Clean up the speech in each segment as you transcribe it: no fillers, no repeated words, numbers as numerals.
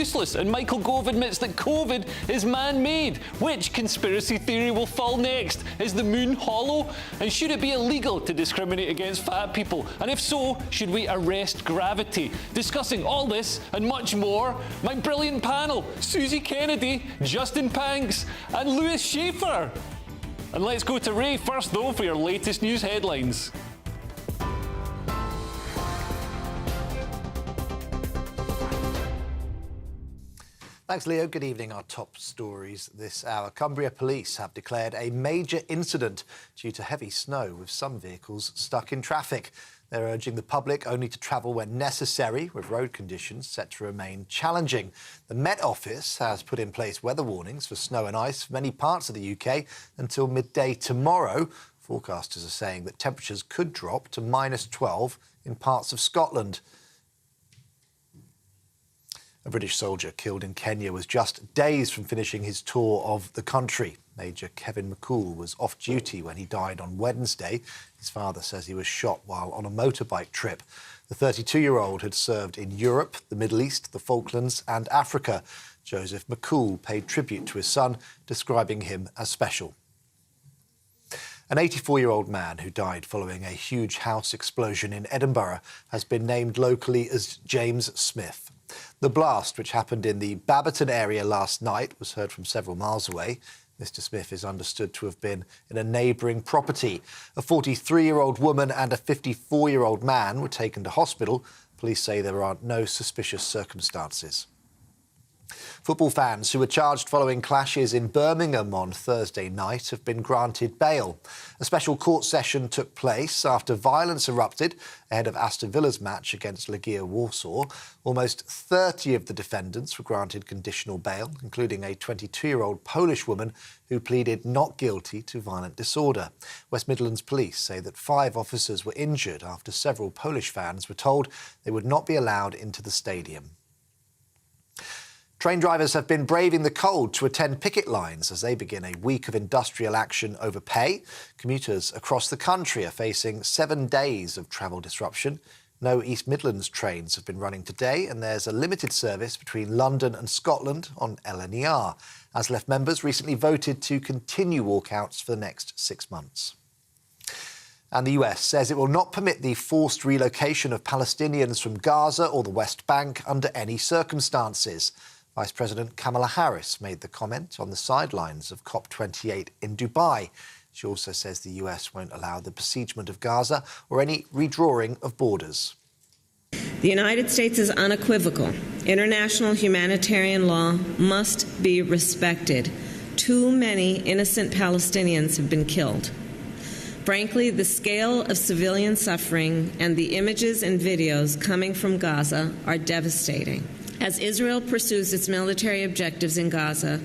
useless, and Michael Gove admits that COVID is man-made. Which conspiracy theory will fall next? Is the moon hollow? And should it be illegal to discriminate against fat people? And if so, should we arrest gravity? Discussing all this and much more, my brilliant panel, Susie Kennedy, Justin Panks and Lewis Schaefer. And let's go to Ray first, though, for your latest news headlines. Thanks, Leo. Good evening. Our top stories this hour. Cumbria police have declared a major incident due to heavy snow, with some vehicles stuck in traffic. They're urging the public only to travel when necessary, with road conditions set to remain challenging. The Met Office has put in place weather warnings for snow and ice for many parts of the UK until midday tomorrow. Forecasters are saying that temperatures could drop to -12 in parts of Scotland. A British soldier killed in Kenya was just days from finishing his tour of the country. Major Kevin McCool was off duty when he died on Wednesday. His father says he was shot while on a motorbike trip. The 32-year-old had served in Europe, the Middle East, the Falklands and Africa. Joseph McCool paid tribute to his son, describing him as special. An 84-year-old man who died following a huge house explosion in Edinburgh has been named locally as James Smith. The blast, which happened in the Baberton area last night, was heard from several miles away. Mr. Smith is understood to have been in a neighbouring property. A 43-year-old woman and a 54-year-old man were taken to hospital. Police say there are no suspicious circumstances. Football fans who were charged following clashes in Birmingham on Thursday night have been granted bail. A special court session took place after violence erupted ahead of Aston Villa's match against Legia Warsaw. Almost 30 of the defendants were granted conditional bail, including a 22-year-old Polish woman who pleaded not guilty to violent disorder. West Midlands police say that 5 officers were injured after several Polish fans were told they would not be allowed into the stadium. Train drivers have been braving the cold to attend picket lines as they begin a week of industrial action over pay. Commuters across the country are facing 7 days of travel disruption. No East Midlands trains have been running today, and there's a limited service between London and Scotland on LNER. ASLEF members recently voted to continue walkouts for the next 6 months. And the US says it will not permit the forced relocation of Palestinians from Gaza or the West Bank under any circumstances. Vice President Kamala Harris made the comment on the sidelines of COP28 in Dubai. She also says the US won't allow the besiegement of Gaza or any redrawing of borders. The United States is unequivocal. International humanitarian law must be respected. Too many innocent Palestinians have been killed. Frankly, the scale of civilian suffering and the images and videos coming from Gaza are devastating. As Israel pursues its military objectives in Gaza,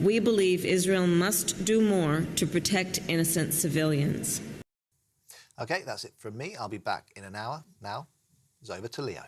we believe Israel must do more to protect innocent civilians. OK, that's it from me. I'll be back in an hour. Now, it's over to Leo.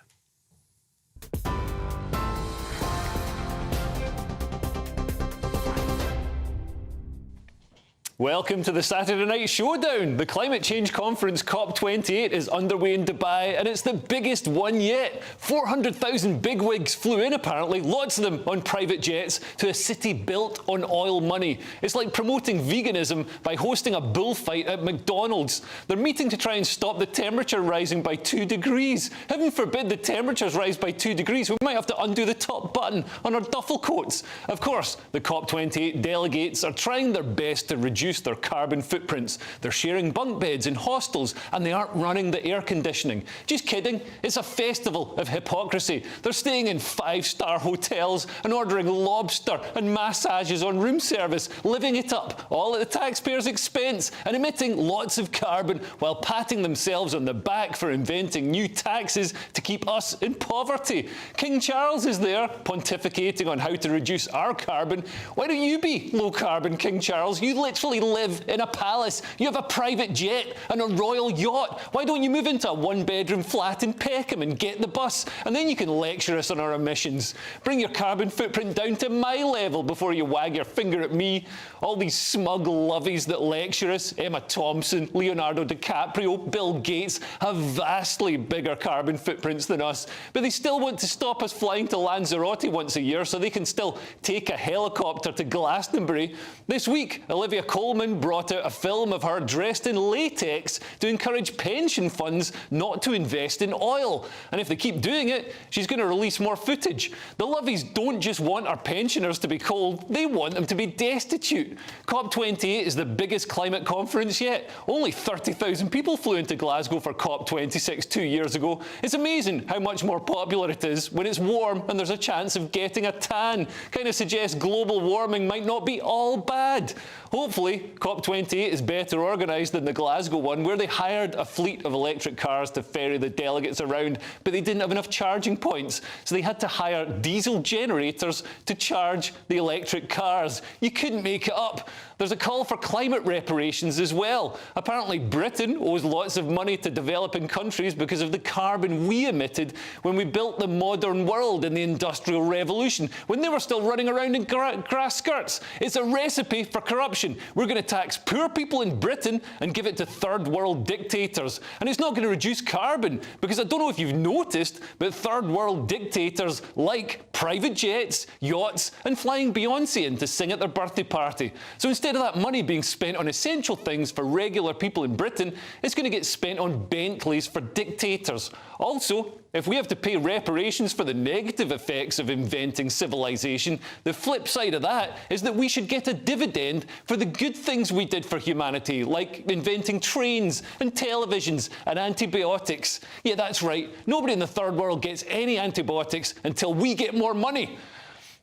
Welcome to the Saturday Night Showdown. The climate change conference COP28 is underway in Dubai, and it's the biggest one yet. 400,000 bigwigs flew in, apparently, lots of them on private jets, to a city built on oil money. It's like promoting veganism by hosting a bullfight at McDonald's. They're meeting to try and stop the temperature rising by 2 degrees. Heaven forbid the temperatures rise by 2 degrees. We might have to undo the top button on our duffel coats. Of course, the COP28 delegates are trying their best to reduce their carbon footprints. They're sharing bunk beds in hostels, and they aren't running the air conditioning. Just kidding. It's a festival of hypocrisy. They're staying in 5-star hotels and ordering lobster and massages on room service, living it up, all at the taxpayers' expense, and emitting lots of carbon while patting themselves on the back for inventing new taxes to keep us in poverty. King Charles is there, pontificating on how to reduce our carbon. Why don't you be low carbon, King Charles? You literally actually live in a palace. You have a private jet and a royal yacht. Why don't you move into a one-bedroom flat in Peckham and get the bus? And then you can lecture us on our emissions. Bring your carbon footprint down to my level before you wag your finger at me. All these smug lovies that lecture us, Emma Thompson, Leonardo DiCaprio, Bill Gates, have vastly bigger carbon footprints than us, but they still want to stop us flying to Lanzarote once a year so they can still take a helicopter to Glastonbury. This week, Olivia Colman brought out a film of her dressed in latex to encourage pension funds not to invest in oil. And if they keep doing it, she's going to release more footage. The lovies don't just want our pensioners to be cold, they want them to be destitute. COP28 is the biggest climate conference yet. Only 30,000 people flew into Glasgow for COP26 2 years ago. It's amazing how much more popular it is when it's warm and there's a chance of getting a tan. Kind of suggests global warming might not be all bad. Hopefully, COP28 is better organised than the Glasgow one, where they hired a fleet of electric cars to ferry the delegates around, but they didn't have enough charging points, so they had to hire diesel generators to charge the electric cars. You couldn't make it up. There's a call for climate reparations as well. Apparently, Britain owes lots of money to developing countries because of the carbon we emitted when we built the modern world in the Industrial Revolution, when they were still running around in grass skirts. It's a recipe for corruption. We're going to tax poor people in Britain and give it to third world dictators. And it's not going to reduce carbon, because I don't know if you've noticed, but third world dictators like private jets, yachts, and flying Beyonce in to sing at their birthday party. So instead of that money being spent on essential things for regular people in Britain, it's going to get spent on Bentleys for dictators. Also, if we have to pay reparations for the negative effects of inventing civilization, the flip side of that is that we should get a dividend for the good things we did for humanity, like inventing trains and televisions and antibiotics. Yeah, that's right. Nobody in the third world gets any antibiotics until we get more money.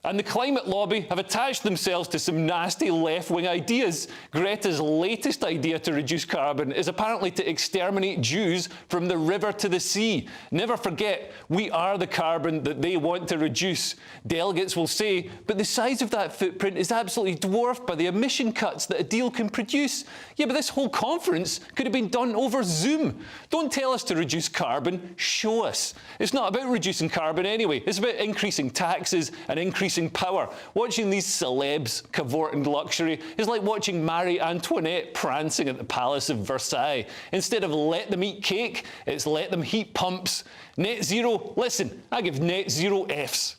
And the climate lobby have attached themselves to some nasty left-wing ideas. Greta's latest idea to reduce carbon is apparently to exterminate Jews from the river to the sea. Never forget, we are the carbon that they want to reduce. Delegates will say, but the size of that footprint is absolutely dwarfed by the emission cuts that a deal can produce. Yeah, but this whole conference could have been done over Zoom. Don't tell us to reduce carbon, show us. It's not about reducing carbon anyway. It's about increasing taxes and increasing power. Watching these celebs cavort in luxury is like watching Marie Antoinette prancing at the Palace of Versailles. Instead of let them eat cake, it's let them heat pumps. Net zero, listen, I give net zero Fs.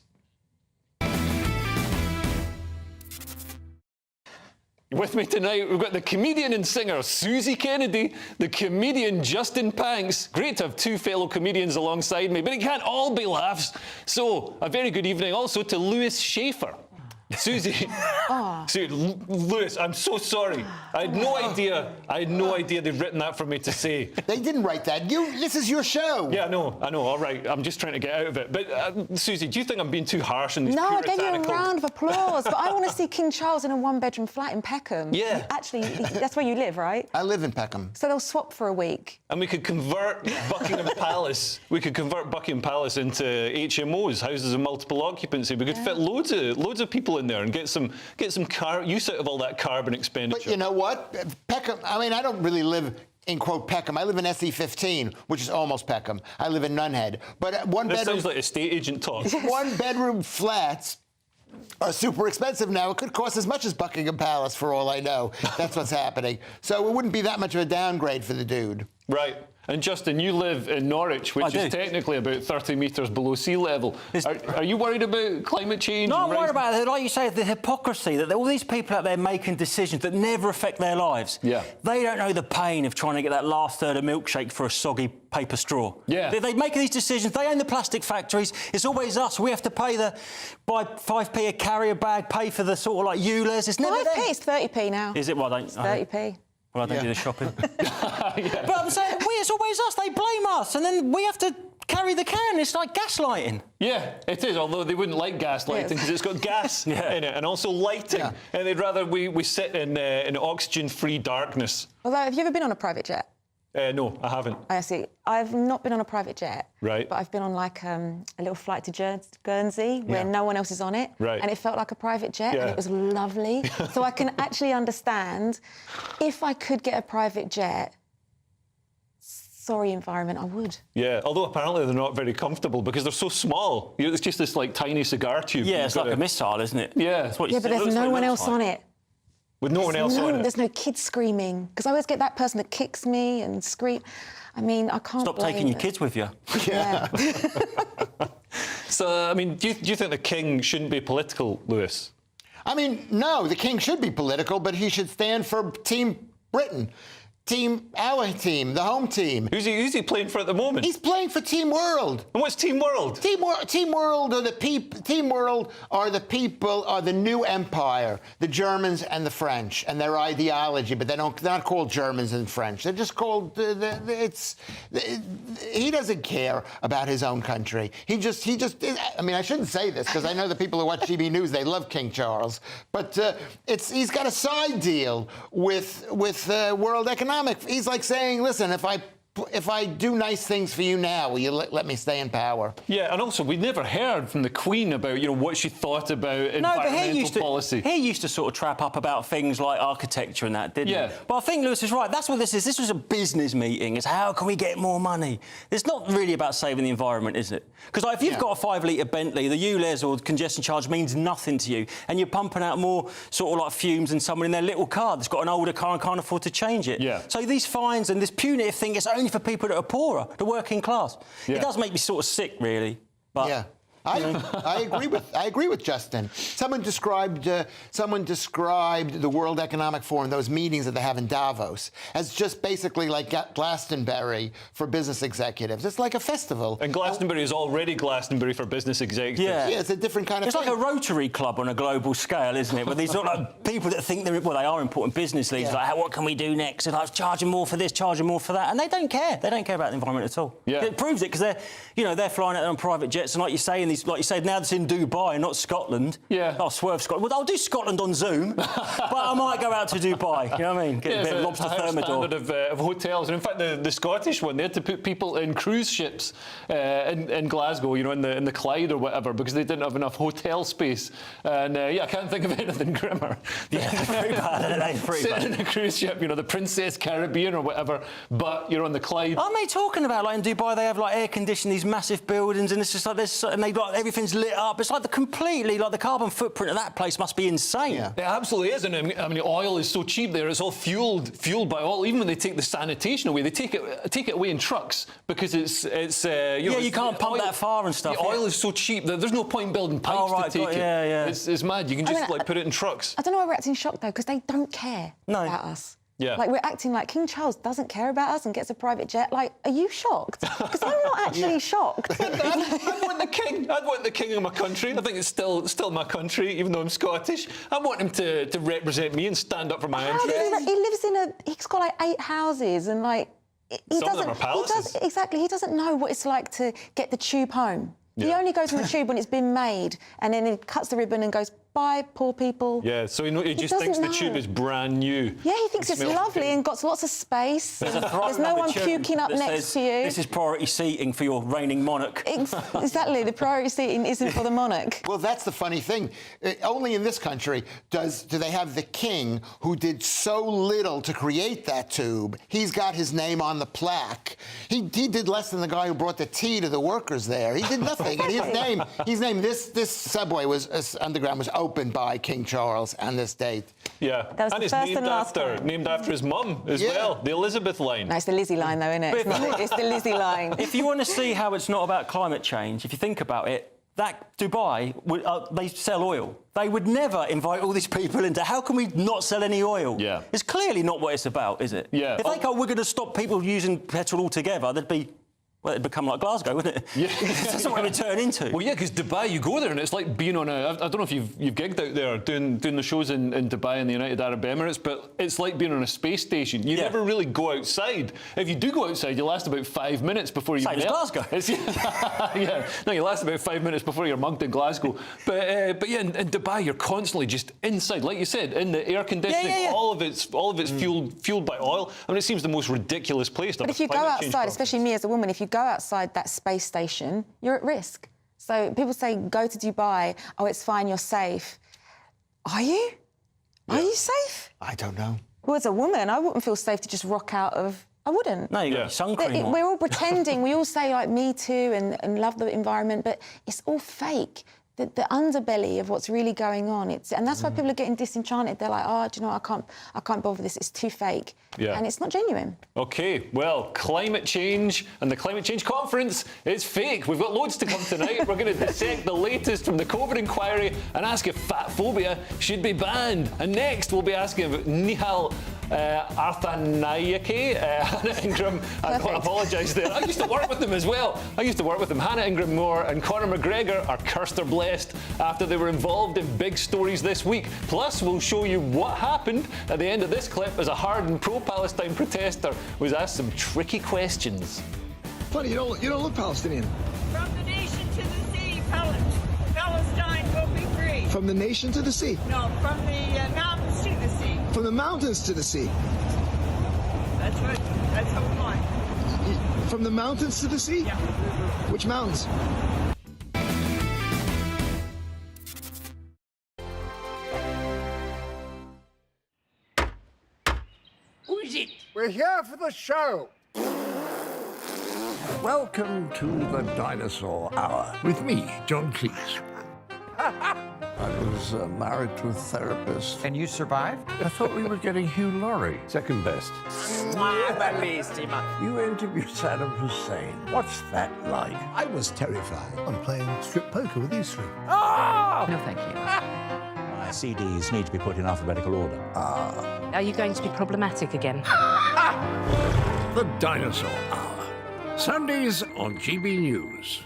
With me tonight, we've got the comedian and singer Susie Kennedy, the comedian Justin Panks. Great to have two fellow comedians alongside me, but it can't all be laughs. So, a very good evening also to Lewis Schaefer. Susie, Lewis, I'm so sorry. I had no idea they'd written that for me to say. They didn't write that. This is your show. Yeah, I know, all right. I'm just trying to get out of it. But, Susie, do you think I'm being too harsh in these No, I puritanical... gave you a round of applause, but I want to see King Charles in a one-bedroom flat in Peckham. Yeah. Actually, that's where you live, right? I live in Peckham. So they'll swap for a week. And we could convert Buckingham Palace. We could convert Buckingham Palace into HMOs, houses of multiple occupancy. We could fit loads of people in there and get some use out of all that carbon expenditure. But you know what? Peckham, I mean, I don't really live in, quote, Peckham. I live in SE15, which is almost Peckham. I live in Nunhead. But This sounds like estate agent talk. one-bedroom flats are super expensive now. It could cost as much as Buckingham Palace, for all I know. That's what's happening. So it wouldn't be that much of a downgrade for the dude. Right. And Justin, you live in Norwich, which is technically about 30 metres below sea level. Are you worried about climate change? No, I'm worried about it. Like you say, the hypocrisy that all these people out there making decisions that never affect their lives. Yeah. They don't know the pain of trying to get that last third of milkshake for a soggy paper straw. Yeah. They make these decisions. They own the plastic factories. It's always us. We have to pay buy 5p a carrier bag, pay for the sort of like ULEZ. It's never 5p, it's 30p now. Is it? Well, it's 30p. Well, I don't do the shopping. But I'm saying, it's always us. They blame us, and then we have to carry the can. It's like gaslighting. Yeah, it is, although they wouldn't like gaslighting because it's got gas in it and also lighting. Yeah. And they'd rather we sit in oxygen-free darkness. Although, have you ever been on a private jet? No, I haven't. I see. I've not been on a private jet. Right. But I've been on like a little flight to Guernsey where no one else is on it. Right. And it felt like a private jet and it was lovely. So I can actually understand if I could get a private jet, sorry, environment, I would. Yeah, although apparently they're not very comfortable because they're so small. It's just this like tiny cigar tube. Yeah, it's like a missile, isn't it? Yeah. That's what you Yeah, but there's no one else on it. With no one else on it? There's no kids screaming. Because I always get that person that kicks me and scream. I mean, I can't Stop taking your kids with you. Yeah. So, I mean, do you think the king shouldn't be political, Lewis? I mean, no, the king should be political, but he should stand for Team Britain. Our team, the home team. Who's he playing for at the moment? He's playing for Team World. And what's Team World? Team World are the people. Team World are the people. Are the new empire, the Germans and the French, and their ideology. But they're not called Germans and French. They're just called. He doesn't care about his own country. He just. I mean, I shouldn't say this because I know the people who watch GBNews, they love King Charles, but he's got a side deal with world economic. He's like saying, listen, if I do nice things for you now, will you let me stay in power? Yeah, and also we never heard from the Queen about what she thought about environmental policy. He used to sort of trap up about things like architecture and that, didn't he? But I think Lewis is right. That's what this is. This was a business meeting. It's how can we get more money? It's not really about saving the environment, is it? Because if you've got a 5-litre Bentley, the ULEZ or the congestion charge means nothing to you, and you're pumping out more sort of like fumes than someone in their little car that's got an older car and can't afford to change it. Yeah. So these fines and this punitive thing, it's only for people that are poorer, the working class. Yeah. It does make me sort of sick, really. But, yeah. I agree with Justin. Someone described the World Economic Forum, those meetings that they have in Davos, as just basically like Glastonbury for business executives. It's like a festival. And Glastonbury is already Glastonbury for business executives. Yeah, it's a different kind of thing. It's like a Rotary Club on a global scale, isn't it? Where these sort of like people that think they are important business leaders, like, what can we do next? And like, charging more for this, charging more for that, and they don't care. They don't care about the environment at all. Yeah. It proves it because they're flying out on private jets, and like you say, like you said, now it's in Dubai, not Scotland. Yeah. I'll swerve Scotland. Well, I'll do Scotland on Zoom, but I might go out to Dubai. You know what I mean? Get a bit of lobster thermidor. Standard of hotels, and in fact, the Scottish one, they had to put people in cruise ships in Glasgow, in the Clyde or whatever, because they didn't have enough hotel space. And I can't think of anything grimmer. Yeah, pretty bad. Sitting in a cruise ship, the Princess Caribbean or whatever, but you're on the Clyde. Aren't they talking about like in Dubai they have like air conditioned these massive buildings, and it's just like this, and they got everything's lit up. It's like the carbon footprint of that place must be insane. Yeah. It absolutely is. And I mean, oil is so cheap there. It's all fueled by oil. Even when they take the sanitation away, they take it away in trucks because it's you can't pump that far and stuff. The oil is so cheap that there's no point in building pipes to take it. Yeah. It's mad. You can just put it in trucks. I don't know why we're acting shocked though, because they don't care about us. Yeah. Like, we're acting like King Charles doesn't care about us and gets a private jet. Like, are you shocked? Because I'm not actually shocked. I want the king. I'd want the king of my country. I think it's still my country, even though I'm Scottish. I want him to represent me and stand up for my interests. He lives he's got like 8 houses and like... Some of them are palaces. He doesn't know what it's like to get the tube home. Yeah. He only goes on the tube when it's been made, and then he cuts the ribbon and goes, bye, poor people. Yeah, so he just thinks the tube is brand new. Yeah, he thinks it's lovely and got lots of space. There's no one puking up next to you. This is priority seating for your reigning monarch. Exactly, the priority seating isn't for the monarch. Well, that's the funny thing. Only in this country do they have the king who did so little to create that tube. He's got his name on the plaque. He did less than the guy who brought the tea to the workers there. He did nothing. And his name, this subway underground was opened by King Charles on this date. Yeah, that was and the it's first and last named after his mum as well, the Elizabeth line. No, it's the Lizzie line though, isn't it? It's the Lizzie line. If you want to see how it's not about climate change, if you think about it, that Dubai, they sell oil. They would never invite all these people into. How can we not sell any oil? Yeah. It's clearly not what it's about, is it? Yeah. If they go, we're going to stop people using petrol altogether, there'd be Well, it'd become like Glasgow, wouldn't it? Yeah. That's what it would turn into. Well, yeah, because Dubai, you go there and it's like being on a... I don't know if you've gigged out there doing the shows in Dubai and the United Arab Emirates, but it's like being on a space station. You never really go outside. If you do go outside, you last about 5 minutes before you... Same as Glasgow. Yeah. No, you last about 5 minutes before you're mugged in Glasgow. But yeah, in Dubai, you're constantly just inside, like you said, in the air conditioning. Yeah. All of it's fueled by oil. I mean, it seems the most ridiculous place to But have if you a go climate change outside, conference. especially me as a woman, if you go outside that space station, you're at risk. So people say, go to Dubai, oh, it's fine, you're safe. Are you? Are you safe? I don't know. Well, as a woman, I wouldn't feel safe to just rock out of... I wouldn't. No, you got your sun cream on. We're all pretending. We all say, like, me too and love the environment, but it's all fake. The underbelly of what's really going on. And that's why people are getting disenchanted. They're like, oh, do you know what? I can't bother this. It's too fake. Yeah. And it's not genuine. OK, well, climate change and the Climate Change Conference is fake. We've got loads to come tonight. We're going to dissect the latest from the COVID inquiry and ask if fat phobia should be banned. And next, we'll be asking about Nihal Arthanayake, Hannah Ingram. I apologise there. I used to work with them as well. Hannah Ingram Moore and Conor McGregor are cursed or blessed after they were involved in big stories this week. Plus, we'll show you what happened at the end of this clip as a hardened pro-Palestine protester was asked some tricky questions. Funny, you don't look Palestinian. From the nation to the sea, Palestine will be free. From the nation to the sea. No, from the mountains to the sea. From the mountains to the sea. That's what we want. From the mountains to the sea? Yeah. Which mountains? Who is it? We're here for the show. Welcome to the Dinosaur Hour with me, John Cleese. I was married to a therapist. And you survived? I thought we were getting Hugh Laurie. Second best. You interviewed Saddam Hussein. What's that like? I was terrified. I'm playing strip poker with these three. No, thank you. My CDs need to be put in alphabetical order. Are you going to be problematic again? The Dinosaur Hour. Sundays on GB News.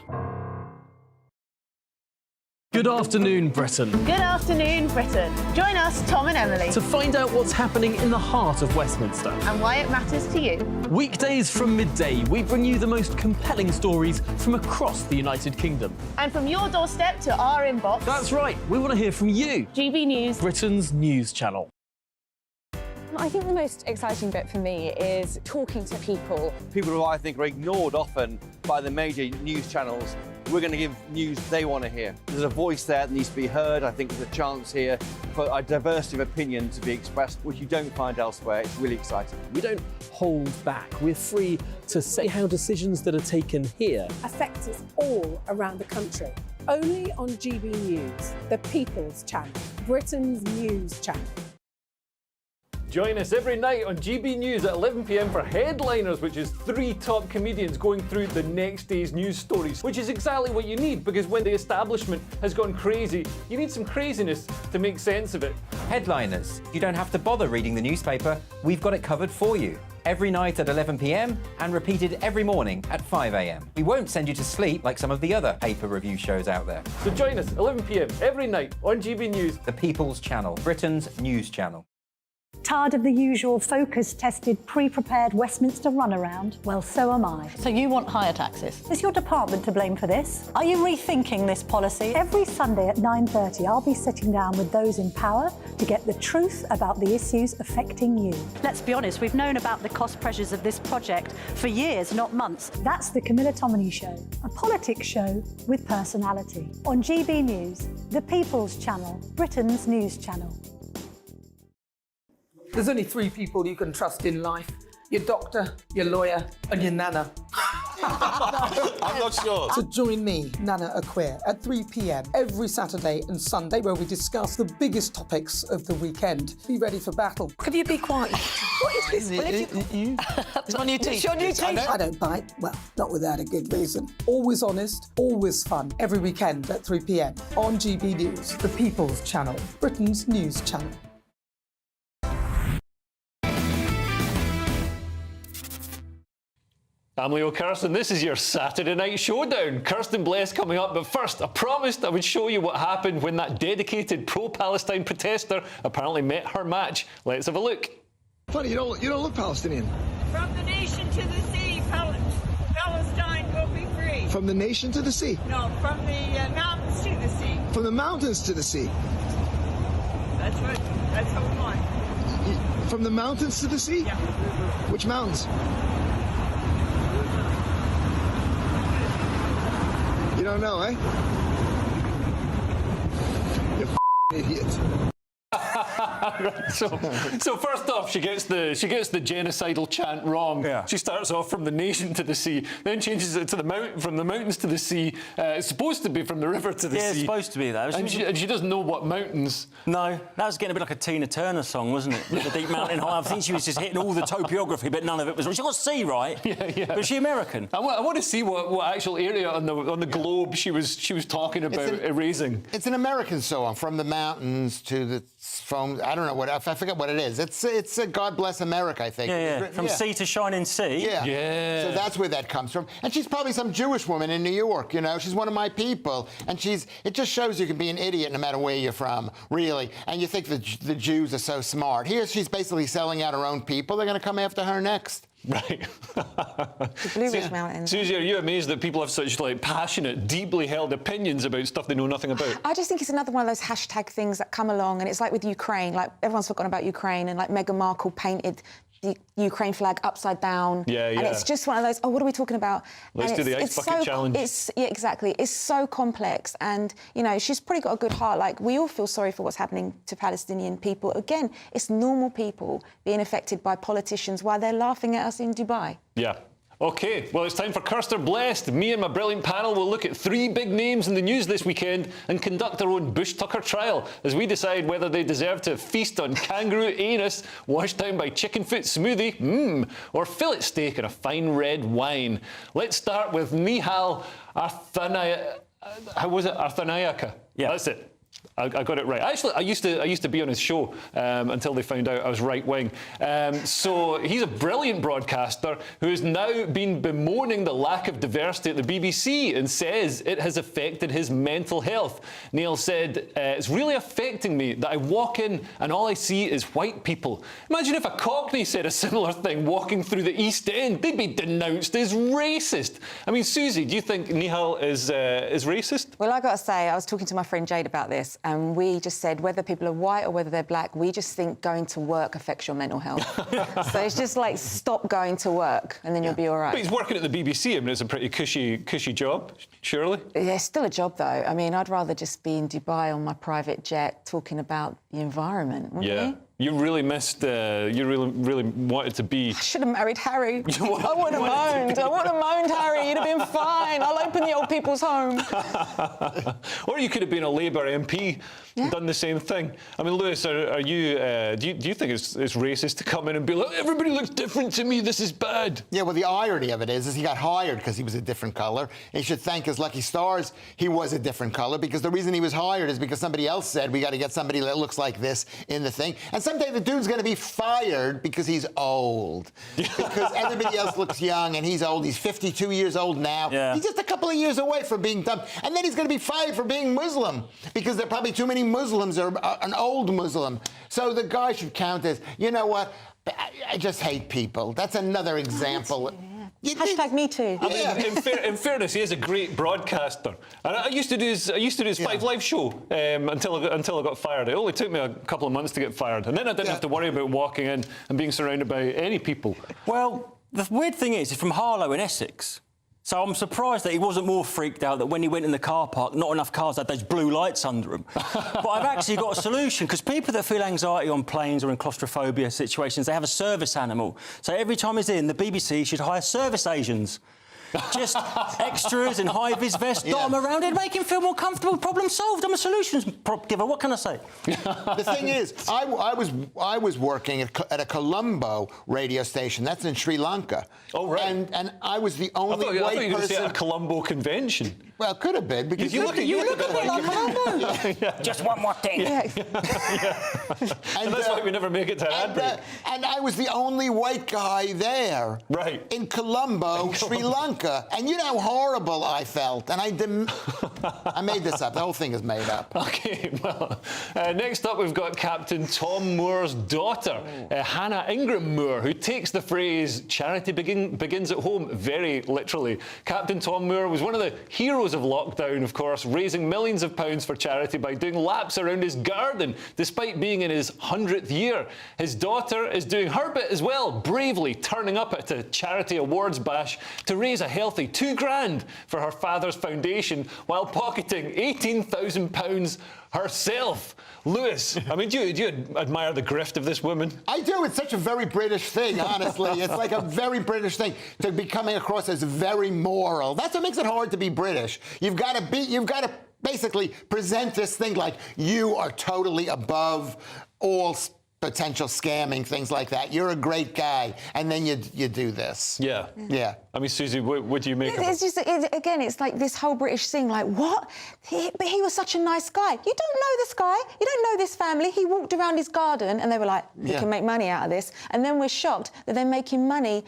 Good afternoon, Britain. Good afternoon, Britain. Join us, Tom and Emily, To find out what's happening in the heart of Westminster. and why it matters to you. Weekdays from midday, we bring you the most compelling stories from across the United Kingdom. And from your doorstep to our inbox, That's right, we want to hear from you, GB News. Britain's news channel. I think the most exciting bit for me is talking to people. People who I think are ignored often by the major news channels. We're going to give news they want to hear. There's a voice there that needs to be heard. I think there's a chance here for a diversity of opinion to be expressed, which you don't find elsewhere. It's really exciting. We don't hold back. We're free to say how decisions that are taken here affect us all around the country. Only on GB News, the People's Channel, Britain's news channel. Join us every night on GB News at 11 p.m. for Headliners, which is 3 top comedians going through the next day's news stories, which is exactly what you need, because when the establishment has gone crazy, you need some craziness to make sense of it. Headliners. You don't have to bother reading the newspaper. We've got it covered for you. Every night at 11 p.m. and repeated every morning at 5 a.m. We won't send you to sleep like some of the other paper review shows out there. So join us 11 p.m. every night on GB News. The People's Channel, Britain's news channel. Tired of the usual focus-tested, pre-prepared Westminster runaround? Well, so am I. So you want higher taxes? Is your department to blame for this? Are you rethinking this policy? Every Sunday at 9:30, I'll be sitting down with those in power to get the truth about the issues affecting you. Let's be honest, we've known about the cost pressures of this project for years, not months. That's the Camilla Tominey Show, a politics show with personality. On GB News, the People's Channel, Britain's news channel. There's only 3 people you can trust in life. Your doctor, your lawyer, and your nana. I'm not sure. So join me, Nana Aquare, at 3 p.m. every Saturday and Sunday, where we discuss the biggest topics of the weekend. Be ready for battle. Could you be quiet? What is this? It's my new teeth. It's your new teeth. I don't bite. Well, not without a good reason. Always honest, always fun. Every weekend at 3 p.m. on GB News, the People's Channel, Britain's news channel. I'm Leo Kirsten. This is your Saturday Night Showdown. Kirsten Bless coming up, but first, I promised I would show you what happened when that dedicated pro-Palestine protester apparently met her match. Let's have a look. Funny, you don't look Palestinian. From the nation to the sea, Palestine will be free. From the nation to the sea. No, from the mountains to the sea. From the mountains to the sea. That's what we want. From the mountains to the sea? Yeah. Which mountains? You don't know, eh? You idiot. So first off, she gets the genocidal chant wrong. Yeah. She starts off from the nation to the sea, then changes it to from the mountains to the sea. It's supposed to be from the river to the sea. Yeah, it's supposed to be that. And she doesn't know what mountains. No, that was getting a bit like a Tina Turner song, wasn't it? The Deep Mountain High. I think she was just hitting all the topography, but none of it was. She got sea right. Yeah. But is she American? I want to see what actual area on the globe she was talking about erasing. It's an American song, from the mountains to the I don't know what I forget what it is. It's a God Bless America, I think. Yeah. From sea to shining sea. Yeah. So that's where that comes from. And she's probably some Jewish woman in New York, you know. She's one of my people. And it just shows you can be an idiot no matter where you're from, really. And you think the Jews are so smart. Here she's basically selling out her own people. They're going to come after her next. Right. The Blue Ridge Mountains. Susie, are you amazed that people have such passionate, deeply held opinions about stuff they know nothing about? I just think it's another one of those hashtag things that come along, and it's like with Ukraine, like everyone's forgotten about Ukraine, and like Meghan Markle painted the Ukraine flag upside down. Yeah. And it's just one of those, what are we talking about? Let's do the ice bucket challenge. Exactly. It's so complex. And, you know, she's pretty got a good heart. Like, we all feel sorry for what's happening to Palestinian people. Again, it's normal people being affected by politicians while they're laughing at us in Dubai. Yeah. OK, well, it's time for Kirsten Blessed. Me and my brilliant panel will look at 3 big names in the news this weekend and conduct our own Bush Tucker trial as we decide whether they deserve to feast on kangaroo anus washed down by chicken foot smoothie, or fillet steak and a fine red wine. Let's start with Nihal Arthanayake. How was it? Arthanayake. Yeah. That's it. I got it right. Actually, I used to be on his show until they found out I was right-wing. So he's a brilliant broadcaster who has now been bemoaning the lack of diversity at the BBC and says it has affected his mental health. Neil said, it's really affecting me that I walk in and all I see is white people. Imagine if a Cockney said a similar thing walking through the East End. They'd be denounced as racist. I mean, Susie, do you think Nihal is racist? Well, I got to say, I was talking to my friend Jade about this, and we just said whether people are white or whether they're black, we just think going to work affects your mental health. So it's just like, stop going to work and then you'll be all right. But he's working at the BBC. I mean, it's a pretty cushy job, surely. Yeah, it's still a job, though. I mean, I'd rather just be in Dubai on my private jet talking about the environment, wouldn't you? You really missed, you really wanted to be... I should have married Harry. I would have moaned. I would have moaned, Harry. You'd have been fine. I'll open the old people's home. Or you could have been a Labour MP, done the same thing. I mean, Lewis, are you, do you think it's racist to come in and be like, everybody looks different to me, this is bad? Yeah, well, the irony of it is he got hired because he was a different colour. He should thank his lucky stars he was a different colour, because the reason he was hired is because somebody else said, we got to get somebody that looks like this in the thing. And someday the dude's going to be fired because he's old. Because everybody else looks young and he's old. He's 52 years old now. Yeah. He's just a couple of years away from being done. And then he's going to be fired for being Muslim because there are probably too many Muslims or an old Muslim. So the guy should count as, you know what, I just hate people. That's another example. Hashtag me too. I mean, in fairness, he is a great broadcaster. And I used to do his 5 Live show until I got fired. It only took me a couple of months to get fired, and then I didn't have to worry about walking in and being surrounded by any people. Well, the weird thing is, he's from Harlow in Essex. So I'm surprised that he wasn't more freaked out that when he went in the car park, not enough cars had those blue lights under them. But I've actually got a solution, because people that feel anxiety on planes or in claustrophobia situations, they have a service animal. So every time he's in, the BBC should hire service Asians. Just extras in high-vis vests, dot them around it, make him feel more comfortable. Problem solved. I'm a solutions giver. What can I say? The thing is, I was working at a Colombo radio station. That's in Sri Lanka. Oh, right. And I was the only white person... I thought you were going to say at a Colombo convention. Well, it could have been because you look at me like Columbo. Just one more thing. And that's why we never make it to an ad break. And I was the only white guy there. Right. In Colombo, Sri Lanka. And you know how horrible I felt. And I made this up. The whole thing is made up. Okay, well, next up we've got Captain Tom Moore's daughter, Hannah Ingram Moore, who takes the phrase charity begins at home very literally. Captain Tom Moore was one of the heroes of lockdown, of course, raising millions of pounds for charity by doing laps around his garden, despite being in his 100th year. His daughter is doing her bit as well, bravely turning up at a charity awards bash to raise a healthy £2,000 for her father's foundation while pocketing £18,000 herself. Lewis, I mean, do you admire the grift of this woman? I do. It's such a very British thing, honestly. It's like a very British thing to be coming across as very moral. That's what makes it hard to be British. You've got to basically present this thing like you are totally above all potential scamming, things like that. You're a great guy, and then you do this. Yeah. Yeah. I mean, Susie, what do you make of it? It's just, again, it's like this whole British thing, like, what? But he was such a nice guy. You don't know this guy. You don't know this family. He walked around his garden, and they were like, he can make money out of this. And then we're shocked that they're making money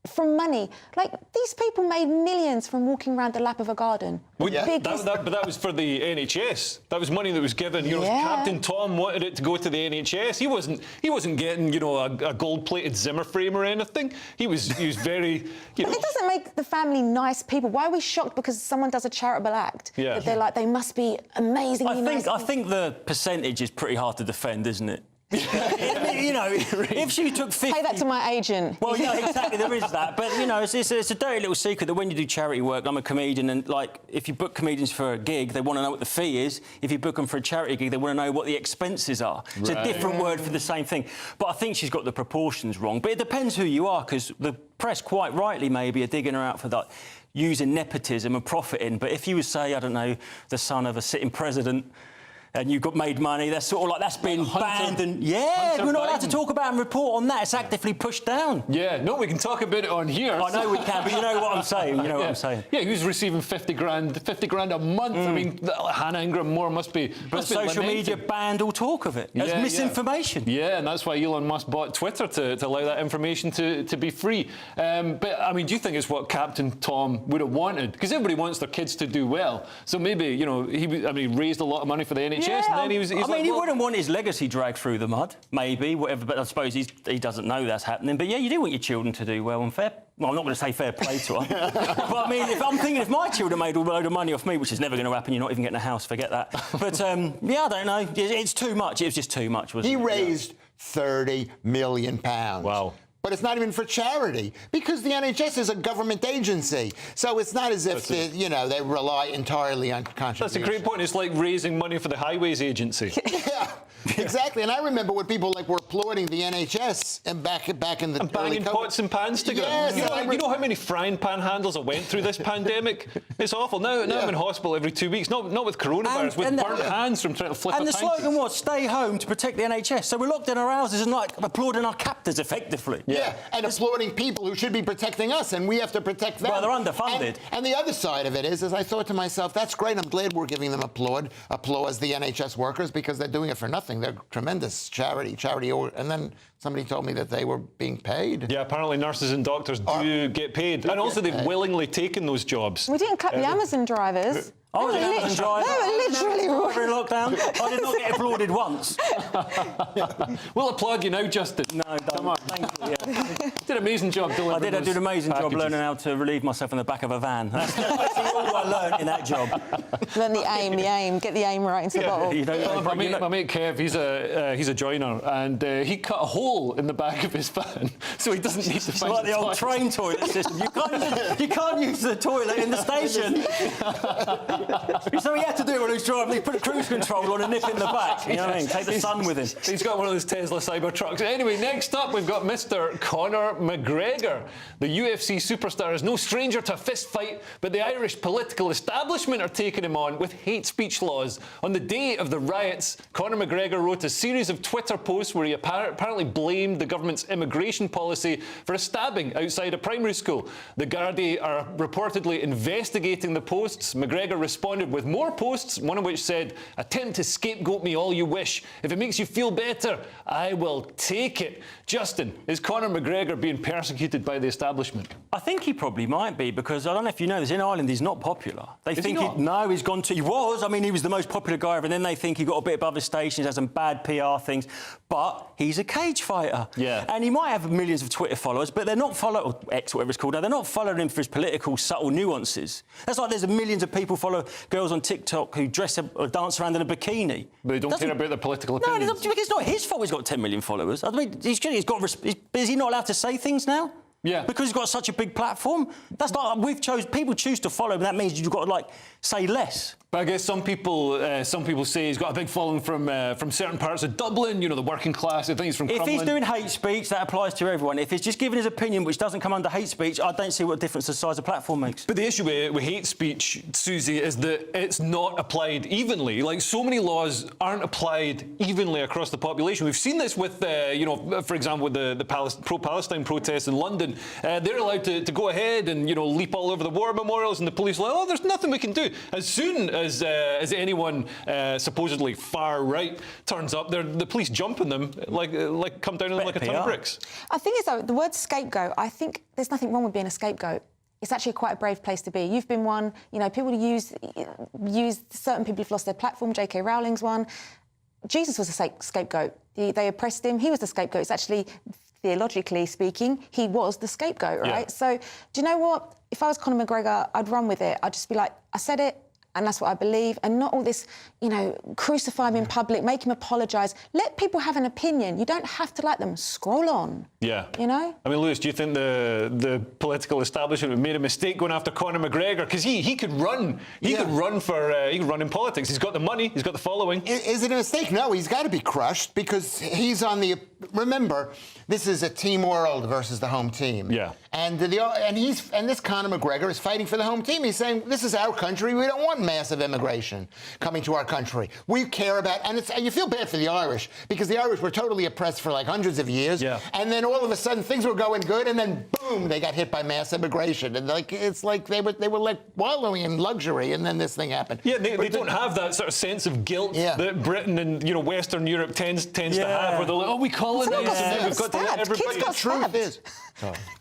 from money. Like, these people made millions from walking around the lap of a garden. But that was for the NHS. That was money that was given. You know, Captain Tom wanted it to go to the NHS. He wasn't getting, you know, a gold-plated Zimmer frame or anything. He was very. But it doesn't make the family nice people. Why are we shocked because someone does a charitable act? Yeah. That they're like, they must be amazingly nice. I think the percentage is pretty hard to defend, isn't it? You know, if she took 50... Say that to my agent. Well, yeah, exactly, there is that. But, you know, it's a dirty little secret that when you do charity work, I'm a comedian, and, like, if you book comedians for a gig, they want to know what the fee is. If you book them for a charity gig, they want to know what the expenses are. It's a different word for the same thing. But I think she's got the proportions wrong. But it depends who you are, because the press, quite rightly, maybe, are digging her out for that, using nepotism and profiting. But if you would say, I don't know, the son of a sitting president, and you got made money, that's sort of like, that's been banned, and we're not allowed to talk about and report on that. It's actively pushed down. Yeah, no, we can talk about it on here. I know we can, but you know what I'm saying. You know what I'm saying. Yeah, who's receiving $50,000 a month? I mean, Hannah Ingram Moore must be. But social media banned all talk of it. That's misinformation. Yeah, and that's why Elon Musk bought Twitter to allow that information to be free. But I mean, do you think it's what Captain Tom would have wanted? Because everybody wants their kids to do well. So maybe, you know, he raised a lot of money for the NHS. Yeah, and then he wouldn't want his legacy dragged through the mud, maybe, whatever, but I suppose he doesn't know that's happening. But yeah, you do want your children to do well and fair. Well, I'm not going to say fair play to her. But I mean, if my children made a load of money off me, which is never going to happen, you're not even getting a house, forget that. But yeah, I don't know. It's too much. It was just too much, wasn't it? He raised £30 million. Wow. But it's not even for charity because the NHS is a government agency. So it's not as if they rely entirely on contributions. That's a great point. It's like raising money for the Highways Agency. Yeah, exactly. And I remember when people were applauding the NHS and back in the banging pots and pans together. Yes, you know how many frying pan handles I went through this pandemic? It's awful. Now I'm in hospital every 2 weeks. Not with coronavirus, with burnt hands from trying to flip a And the pancake. slogan was, stay home to protect the NHS. So we're locked in our houses and like applauding our captors effectively. Yeah, and applauding people who should be protecting us, and we have to protect them. Well, they're underfunded. And the other side of it is I thought to myself, that's great. I'm glad we're giving them applause, the NHS workers, because they're doing it for nothing. They're tremendous charity. And then somebody told me that they were being paid. Yeah, apparently nurses and doctors do get paid. And also they've willingly taken those jobs. We didn't cut the Amazon drivers. I was an Amazon driver. They were literally during lockdown. I did not get applauded once. We'll applaud you now, Justin. No, come on. Thank you. Yeah. Did an amazing job delivering I did an amazing job learning how to relieve myself in the back of a van. That's all I learned in that job. Learn the aim. Get the aim right into the bottle. My mate Kev, he's a joiner, and he cut a hole in the back of his van, so he doesn't need to find like the old train toilet system. You can't use the toilet in the station. So he had to do it when he was driving. He put a cruise control on and nip in the back. You know what I mean? Take the sun with him. He's got one of those Tesla Cybertrucks. Anyway, next up, we've got Mr. Conor McGregor. The UFC superstar is no stranger to a fist fight, but the Irish political establishment are taking him on with hate speech laws. On the day of the riots, Conor McGregor wrote a series of Twitter posts where he apparently blamed the government's immigration policy for a stabbing outside a primary school. The Gardaí are reportedly investigating the posts. McGregor responded with more posts, one of which said, "Attempt to scapegoat me all you wish. If it makes you feel better, I will take it." Justin, is Conor McGregor being persecuted by the establishment? I think he probably might be, because I don't know if you know this, in Ireland he's not popular. They think no, he's gone to... He was. I mean, he was the most popular guy ever, and then they think he got a bit above his station, he's had some bad PR things. But he's a cage fighter. Yeah. And he might have millions of Twitter followers, but they're not following... or X, whatever it's called now, they're not following him for his political, subtle nuances. That's like there's millions of people follow girls on TikTok who dress up or dance around in a bikini. But they don't care about their political opinions. No, it's not his fault he's got 10 million followers. I mean, he's got... Is he not allowed to say things now? Yeah. Because he's got such a big platform? That's like people choose to follow him, that means you've got to, like, say less. But I guess some people say he's got a big following from certain parts of Dublin, you know, the working class. I think he's from Crumlin. If he's doing hate speech, that applies to everyone. If he's just giving his opinion, which doesn't come under hate speech, I don't see what difference the size of platform makes. But the issue with hate speech, Susie, is that it's not applied evenly. Like, so many laws aren't applied evenly across the population. We've seen this with, you know, for example, with the pro-Palestine protests in London. They're allowed to go ahead and, you know, leap all over the war memorials, and the police are like, oh, there's nothing we can do. As soon as anyone supposedly far right turns up, the police jump on them, like come down on them like a ton of bricks. I think it's though, the word scapegoat, I think there's nothing wrong with being a scapegoat. It's actually quite a brave place to be. You've been one, you know, people use certain people who've lost their platform. J.K. Rowling's one. Jesus was a scapegoat. They oppressed him. He was the scapegoat. It's actually, theologically speaking, he was the scapegoat, right? Yeah. So, do you know what? If I was Conor McGregor, I'd run with it. I'd just be like, I said it, and that's what I believe, and not all this, you know, crucify him in public, make him apologise. Let people have an opinion. You don't have to like them. Scroll on. Yeah. You know? I mean, Lewis, do you think the political establishment made a mistake going after Conor McGregor? Because he could run. He could run in politics. He's got the money. He's got the following. Is it a mistake? No, he's got to be crushed because he's on the... Remember, this is a team world versus the home team. Yeah. And this Conor McGregor is fighting for the home team. He's saying, this is our country. We don't want massive immigration coming to our country. We care about... And you feel bad for the Irish like the Irish were totally oppressed for like hundreds of years. Yeah. And then all of a sudden things were going good, and then boom, they got hit by mass immigration. And like it's like they were like wallowing in luxury, and then this thing happened. Yeah, they don't have that sort of sense of guilt that Britain and Western Europe tends to have, where they're like, oh, we colonized. We've got to let everybody. Kids got stabbed.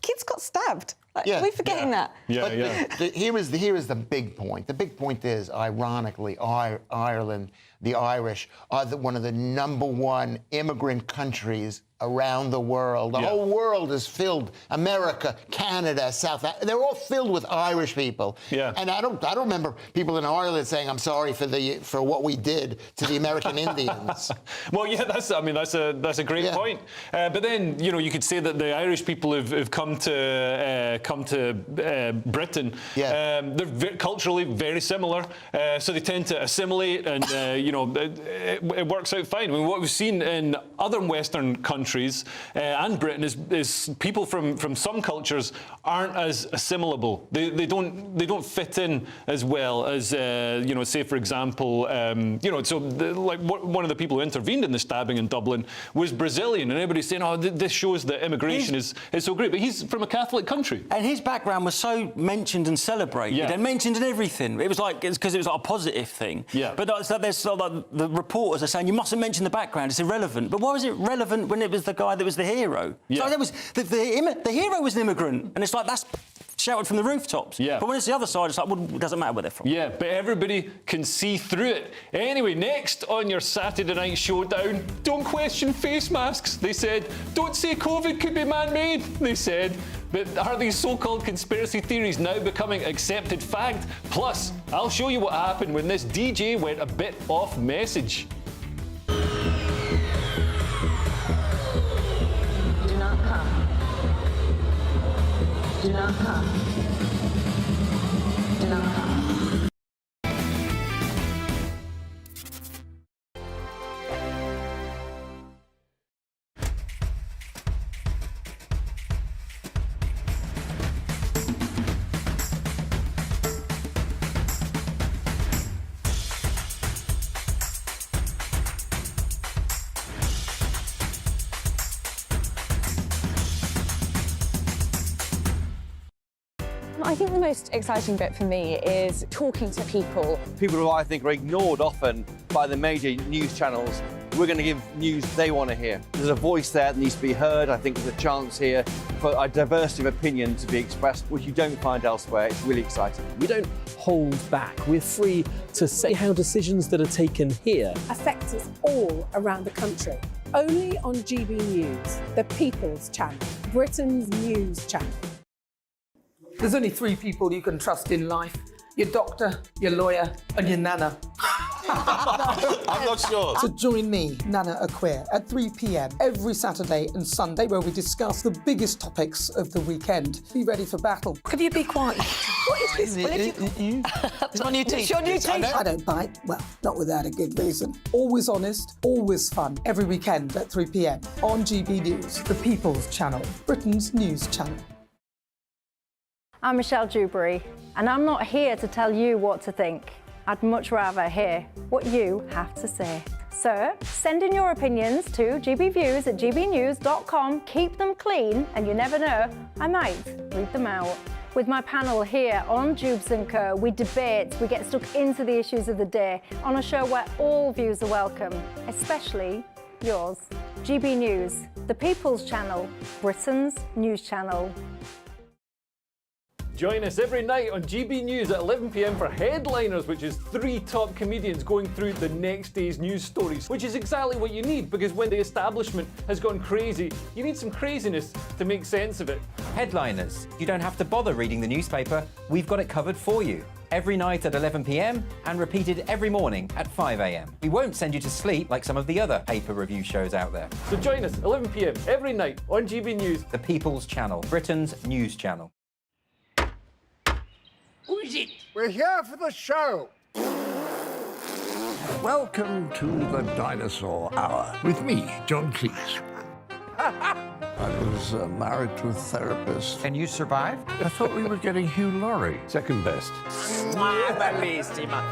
Kids got stabbed. Are we forgetting that? Here is the big point. The big point is, ironically, Ireland, the Irish, are one of the #1 immigrant countries around the world. The whole world is filled. America, Canada, South Africa, they're all filled with Irish people. Yeah. And I don't remember people in Ireland saying, I'm sorry for what we did to the American Indians. Well, yeah, that's a great point. But then, you know, you could say that the Irish people have come to Britain. Yeah. They're culturally very similar, so they tend to assimilate, and you know, it works out fine. I mean, what we've seen in other Western countries and Britain is people from some cultures aren't as assimilable. They don't fit in as well as you know, say for example, you know, so like one of the people who intervened in the stabbing in Dublin was Brazilian, and everybody's saying, oh, this shows that immigration is so great, but he's from a Catholic country. And his background was so mentioned and celebrated and mentioned in everything. It was like, because it was like a positive thing. Yeah. But there's like, the reporters are saying you mustn't mention the background, it's irrelevant. But why was it relevant when it was the guy that was the hero? Yeah. So there was the hero was an immigrant, and it's like that's shouted from the rooftops. Yeah. But when it's the other side, it's like, well, it doesn't matter where they're from. Yeah, but everybody can see through it. Anyway, next on your Saturday Night Showdown, don't question face masks. They said, don't say COVID could be man-made, they said. But are these so-called conspiracy theories now becoming accepted fact? Plus, I'll show you what happened when this DJ went a bit off message. Do not come. Do not come. Do not come. I think the most exciting bit for me is talking to people. People who I think are ignored often by the major news channels. We're going to give news they want to hear. There's a voice there that needs to be heard. I think there's a chance here for a diversity of opinion to be expressed, which you don't find elsewhere. It's really exciting. We don't hold back. We're free to say how decisions that are taken here affect us all around the country. Only on GB News, the People's Channel, Britain's news channel. There's only 3 people you can trust in life: your doctor, your lawyer, and your nana. I'm not sure. So join me, Nana Aquare, at 3 p.m. every Saturday and Sunday, where we discuss the biggest topics of the weekend. Be ready for battle. Could you be quiet? What is this? It's my new teeth. It's your new teeth. I don't bite. Well, not without a good reason. Always honest, always fun. Every weekend at 3 p.m. on GB News, the People's Channel, Britain's news channel. I'm Michelle Dewberry, and I'm not here to tell you what to think. I'd much rather hear what you have to say. So send in your opinions to gbviews@gbnews.com. Keep them clean, and you never know, I might read them out. With my panel here on Jubes & Co, we debate, we get stuck into the issues of the day on a show where all views are welcome, especially yours. GB News, the People's Channel, Britain's news channel. Join us every night on GB News at 11 p.m. for Headliners, which is 3 top comedians going through the next day's news stories, which is exactly what you need, because when the establishment has gone crazy, you need some craziness to make sense of it. Headliners. You don't have to bother reading the newspaper. We've got it covered for you. Every night at 11 p.m. and repeated every morning at 5 a.m. We won't send you to sleep like some of the other paper review shows out there. So join us 11 p.m. every night on GB News, the People's Channel, Britain's news channel. Who is it? We're here for the show. Welcome to the Dinosaur Hour with me, John Cleese. I was married to a therapist. And you survived? I thought we were getting Hugh Laurie. Second best.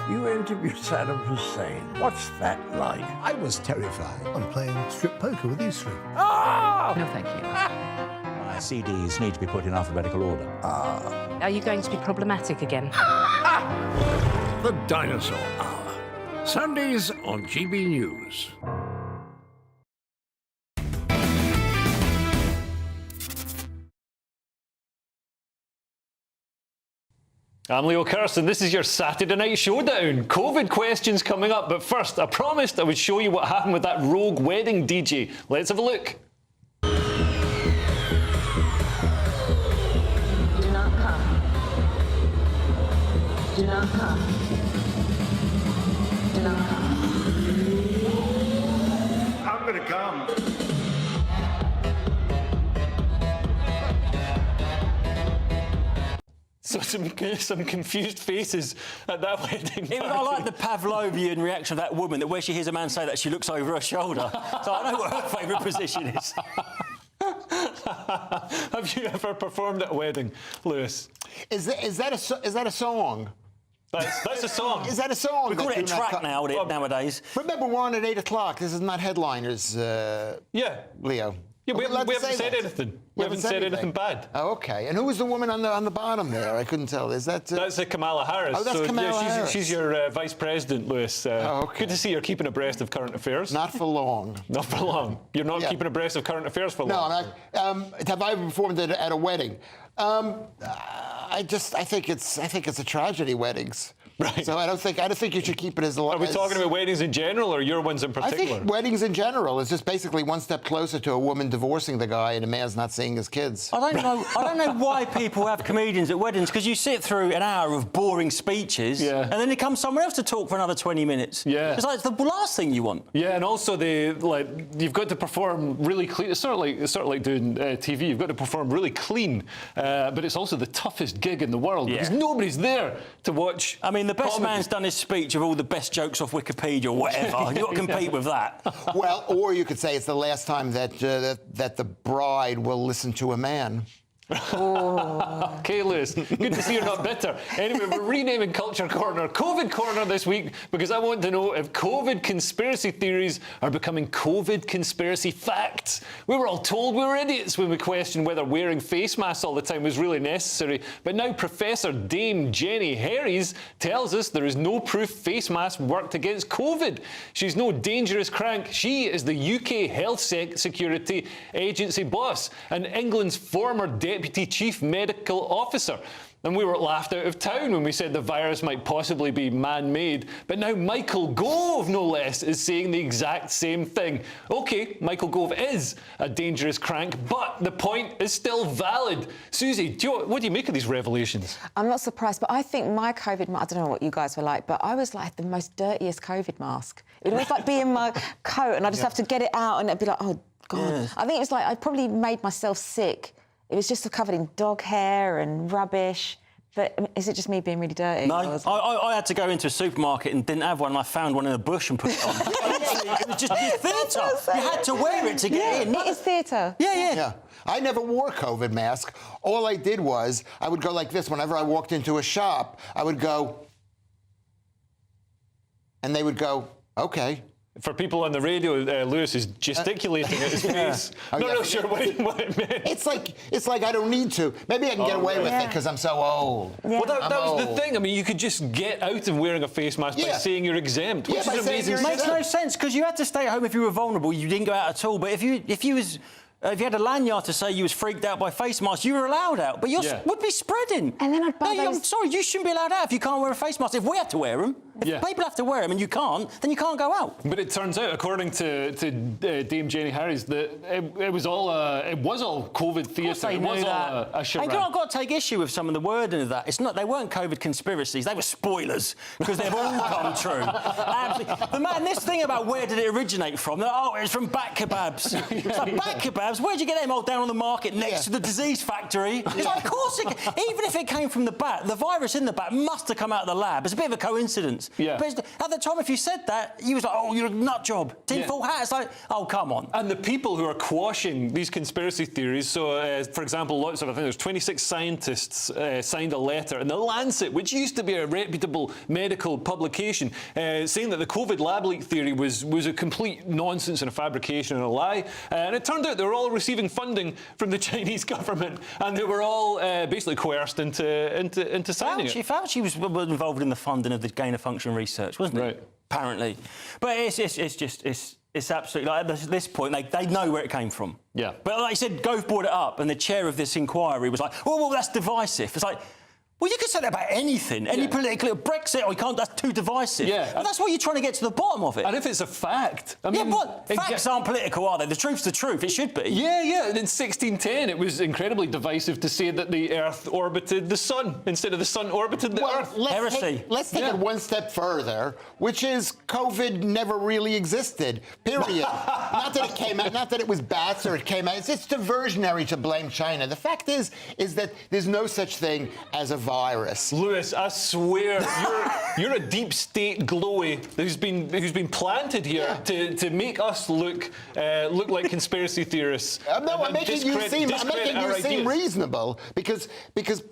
You interviewed Saddam Hussein. What's that like? I was terrified. I'm playing strip poker with these 3. Ah! No, thank you. My CDs need to be put in alphabetical order. Are you going to be problematic again? The Dinosaur Hour. Sundays on GB News. I'm Leo Kirsten. This is your Saturday Night Showdown. COVID questions coming up, but first, I promised I would show you what happened with that rogue wedding DJ. Let's have a look. Do not come. Do not come. Do not come. I'm gonna come. So some confused faces at that wedding. I like the Pavlovian reaction of that woman, that where she hears a man say that, she looks over her shoulder. So I know what her favourite position is. Have you ever performed at a wedding, Lewis? Is that a song? That's a song. Is that a song? We call it a track nowadays. Remember, we're on at 8 o'clock. This is not Headliners, yeah. Leo. Yeah, we haven't said anything. We haven't said anything bad. Oh, okay. And who was the woman on the bottom there? I couldn't tell. Is that... That's Kamala Harris. Oh, that's Kamala Harris. She's your vice president, Lewis. Okay. Good to see you're keeping abreast of current affairs. Not for long. Not for long. You're not keeping abreast of current affairs for long. No, have I ever performed at a wedding? I think it's a tragedy, weddings. Right. So I don't think you should keep it as long. Are we talking about weddings in general, or your ones in particular? I think weddings in general is just basically one step closer to a woman divorcing the guy and a man's not seeing his kids. I don't know why people have comedians at weddings, because you sit through an hour of boring speeches, and then it comes someone else to talk for another 20 minutes. Yeah. It's like it's the last thing you want. Yeah, and also you've got to perform really clean. It's sort of like doing TV. You've got to perform really clean, but it's also the toughest gig in the world because nobody's there to watch. I mean, the best man's done his speech of all the best jokes off Wikipedia or whatever. You've got to compete with that. Well, or you could say it's the last time that the bride will listen to a man. Okay, Lewis, good to see you're not bitter. Anyway, we're renaming Culture Corner COVID Corner this week because I want to know if COVID conspiracy theories are becoming COVID conspiracy facts. We were all told we were idiots when we questioned whether wearing face masks all the time was really necessary, but now Professor Dame Jenny Harries tells us there is no proof face masks worked against COVID. She's no dangerous crank. She is the UK Health Security Agency boss and England's former Deputy Chief Medical Officer. And we were laughed out of town when we said the virus might possibly be man-made. But now Michael Gove, no less, is saying the exact same thing. OK, Michael Gove is a dangerous crank, but the point is still valid. Susie, what do you make of these revelations? I'm not surprised, but I think my COVID mask, I don't know what you guys were like, but I was like the most dirtiest COVID mask. It was like being in my coat and I just have to get it out and it'd be like, oh, God. Yeah. I think it was like I probably made myself sick. It was just covered in dog hair and rubbish. But is it just me being really dirty? No, I had to go into a supermarket and didn't have one, and I found one in a bush and put it on. It was just theatre. You had to wear it to get in. It is theatre. Yeah. I never wore a COVID mask. All I did was I would go like this. Whenever I walked into a shop, I would go, and they would go, OK. For people on the radio, Lewis is gesticulating at his face. Not really sure what it meant. It's like I don't need to. Maybe I can get away with it because I'm so old. Yeah. Well, that was the thing. I mean, you could just get out of wearing a face mask by saying you're exempt, which is amazing. It makes no sense because you had to stay at home if you were vulnerable. You didn't go out at all. But if you had a lanyard to say you was freaked out by face masks, you were allowed out. But yours would be spreading. And then I'd buy those... I'm sorry, you shouldn't be allowed out if you can't wear a face mask. If we had to wear them, if people have to wear them and you can't, then you can't go out. But it turns out, according to Dame Jenny Harries, that it was all COVID theatre. It was all a charade. I've got to take issue with some of the wording of that. It's not. They weren't COVID conspiracies. They were spoilers because they've all come true. Absolutely. But man, this thing about where did it originate from? Oh, it's from bat kebabs. It's like bat kebabs. Where'd you get them? All down on the market next to the disease factory. It's like, of course, even if it came from the bat, the virus in the bat must have come out of the lab. It's a bit of a coincidence. Yeah. But at the time, if you said that, you was like, oh, you're a nut job. Tinfoil hat. It's like, oh, come on. And the people who are quashing these conspiracy theories, so, for example, I think there's 26 scientists signed a letter in The Lancet, which used to be a reputable medical publication, saying that the COVID lab leak theory was a complete nonsense and a fabrication and a lie. And it turned out they were all receiving funding from the Chinese government, and they were all basically coerced into signing it. Fauci was involved in the funding of the gain-of-function research, wasn't he? Apparently. But it's absolutely, like, at this point, they know where it came from. Yeah. But like I said, Gove brought it up, and the chair of this inquiry was like, well, that's divisive. It's like, well, you can say that about anything, any political... Brexit, you can't, that's too divisive. Yeah. Well, that's why you're trying to get to the bottom of it. And if it's a fact... I mean, Facts aren't political, are they? The truth's the truth. It should be. Yeah. In 1610, it was incredibly divisive to say that the Earth orbited the Sun instead of the Sun orbited the Earth. Heresy. Let's take it one step further, which is COVID never really existed, period. Not that it came out, not that it was bats or it came out. It's diversionary to blame China. The fact is that there's no such thing as a virus. Lewis, I swear, you're a deep state glowy who's been planted here to make us look like conspiracy theorists. No, I'm making you seem reasonable because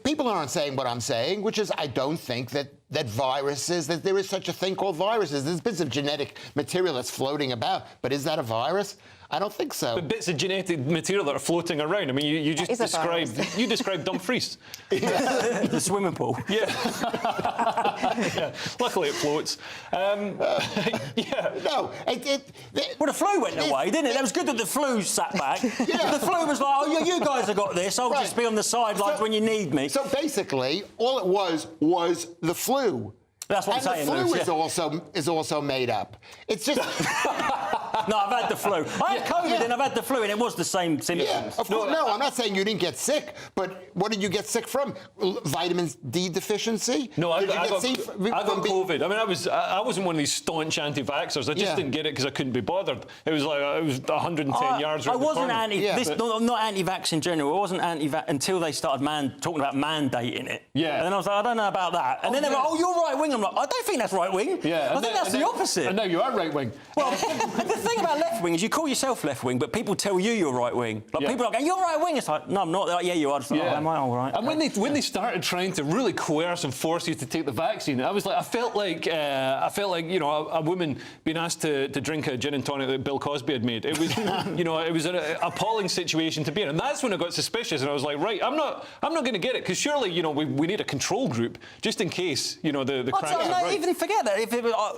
people aren't saying what I'm saying, which is I don't think that viruses, that there is such a thing called viruses. There's bits of genetic material that's floating about, but is that a virus? I don't think so. But bits of genetic material that are floating around. I mean, you just described Dumfries. The swimming pool. Yeah. Luckily, it floats. No. Well, the flu went away, didn't it? That was good that the flu sat back. The flu was like, oh, you guys have got this. I'll just be on the sidelines when you need me. So basically, all it was the flu. That's what I'm saying. And the flu is also made up. It's just... No, I've had the flu. I had COVID and I've had the flu, and it was the same symptoms. Yeah, of course. No, I'm not saying you didn't get sick, but what did you get sick from? Vitamin D deficiency? No, I got COVID. I mean, I wasn't one of these staunch anti-vaxxers. I just didn't get it because I couldn't be bothered. It was like it was 110 yards. I wasn't not anti-vax in general. I wasn't anti-vax until they started talking about mandating it. Yeah. And then I was like, I don't know about that. And then they were like, oh, you're right wing. I'm like, I don't think that's right wing. Yeah. I think that's the opposite. And now you are right wing. Well, the thing about left-wing is you call yourself left-wing, but people tell you you're right-wing. Like, people are going, you're right-wing. It's like, no, I'm not. They're like, yeah, you are. It's like, oh, am I all right? And when they started trying to really coerce and force you to take the vaccine, I felt like you know, a woman being asked to drink a gin and tonic that Bill Cosby had made. It was you know, it was an appalling situation to be in, and that's when I got suspicious, and I was like, right, I'm not going to get it, because surely, you know, we need a control group just in case, you know, the cracks are right. Even forget that.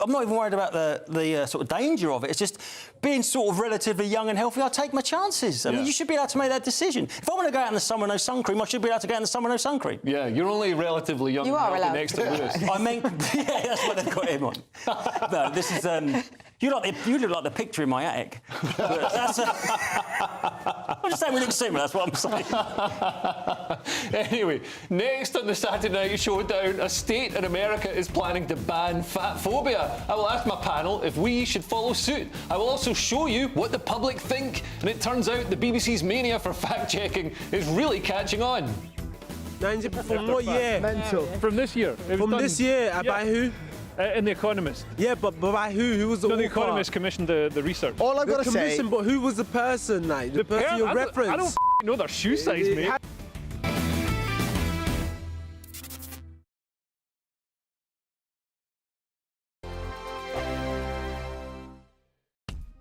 I'm not even worried about the sort of danger of it. It's just being sort of relatively young and healthy. I take my chances. I mean, you should be able to make that decision. If I want to go out in the summer no sun cream, I should be able to go out in the summer no sun cream. Yeah, you're only relatively young. You are allowed. Next to Lewis. I mean, yeah, that's what they've got him on. No, this is you look like the picture in my attic. But that's I'm just saying we look similar. That's what I'm saying. Anyway, next on the Saturday Night Showdown, a state in America is planning to ban fat phobia. I will ask my panel if we should follow suit. I will also show you what the public think, and it turns out the BBC's mania for fact-checking is really catching on. From what year? Mental. From this year. From this year? By who? In The Economist. Yeah, but by who? Who was the The Economist commissioned the research. All I gotta say... But who was the person, like? The person you referenced? I don't know their shoe size, mate.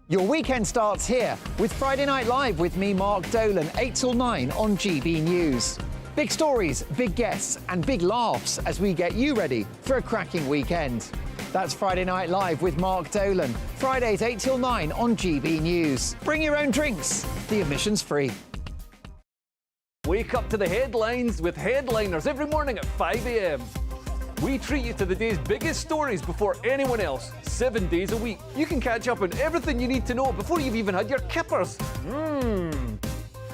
Your weekend starts here with Friday Night Live with me, Mark Dolan, 8 till 9 on GB News. Big stories, big guests and big laughs as we get you ready for a cracking weekend. That's Friday Night Live with Mark Dolan. Fridays 8 till 9 on GB News. Bring your own drinks. The admission's free. Wake up to the headlines with Headliners every morning at 5 a.m. We treat you to the day's biggest stories before anyone else, 7 days a week. You can catch up on everything you need to know before you've even had your kippers.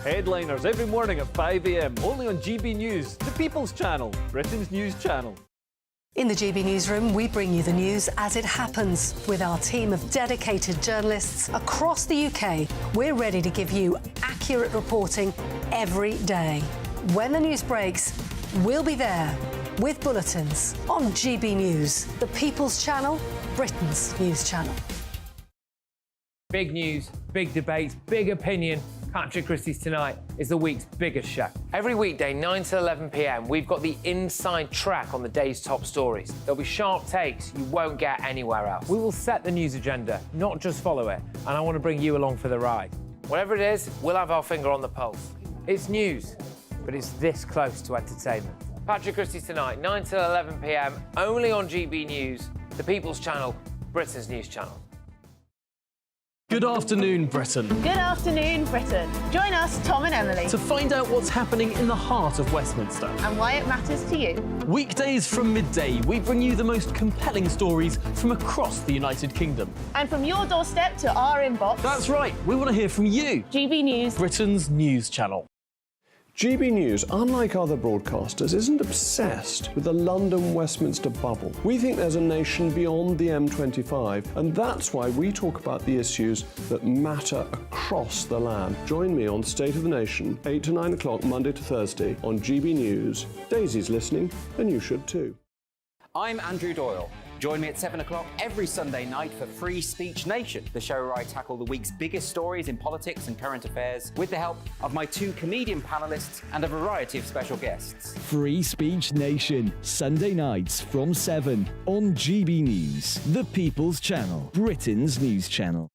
Headliners every morning at 5 a.m, only on GB News, the People's Channel, Britain's news channel. In the GB Newsroom, we bring you the news as it happens. With our team of dedicated journalists across the UK, we're ready to give you accurate reporting every day. When the news breaks, we'll be there with bulletins on GB News, the People's Channel, Britain's news channel. Big news, big debates, big opinion. Patrick Christie's Tonight is the week's biggest show. Every weekday, 9 to 11 p.m, we've got the inside track on the day's top stories. There'll be sharp takes you won't get anywhere else. We will set the news agenda, not just follow it, and I want to bring you along for the ride. Whatever it is, we'll have our finger on the pulse. It's news, but it's this close to entertainment. Patrick Christie's Tonight, 9 to 11 p.m, only on GB News, the People's Channel, Britain's news channel. Good afternoon, Britain. Good afternoon, Britain. Join us, Tom and Emily, To find out what's happening in the heart of Westminster. and why it matters to you. Weekdays from midday, we bring you the most compelling stories from across the United Kingdom. And from your doorstep to our inbox, That's right, we want to hear from you. GB News, Britain's news channel. GB News, unlike other broadcasters, isn't obsessed with the London-Westminster bubble. We think there's a nation beyond the M25, and that's why we talk about the issues that matter across the land. Join me on State of the Nation, 8 to 9 o'clock, Monday to Thursday, on GB News. Daisy's listening, and you should too. I'm Andrew Doyle. Join me at 7 o'clock every Sunday night for Free Speech Nation, the show where I tackle the week's biggest stories in politics and current affairs with the help of my two comedian panellists and a variety of special guests. Free Speech Nation, Sunday nights from 7 on GB News, the People's Channel, Britain's news channel.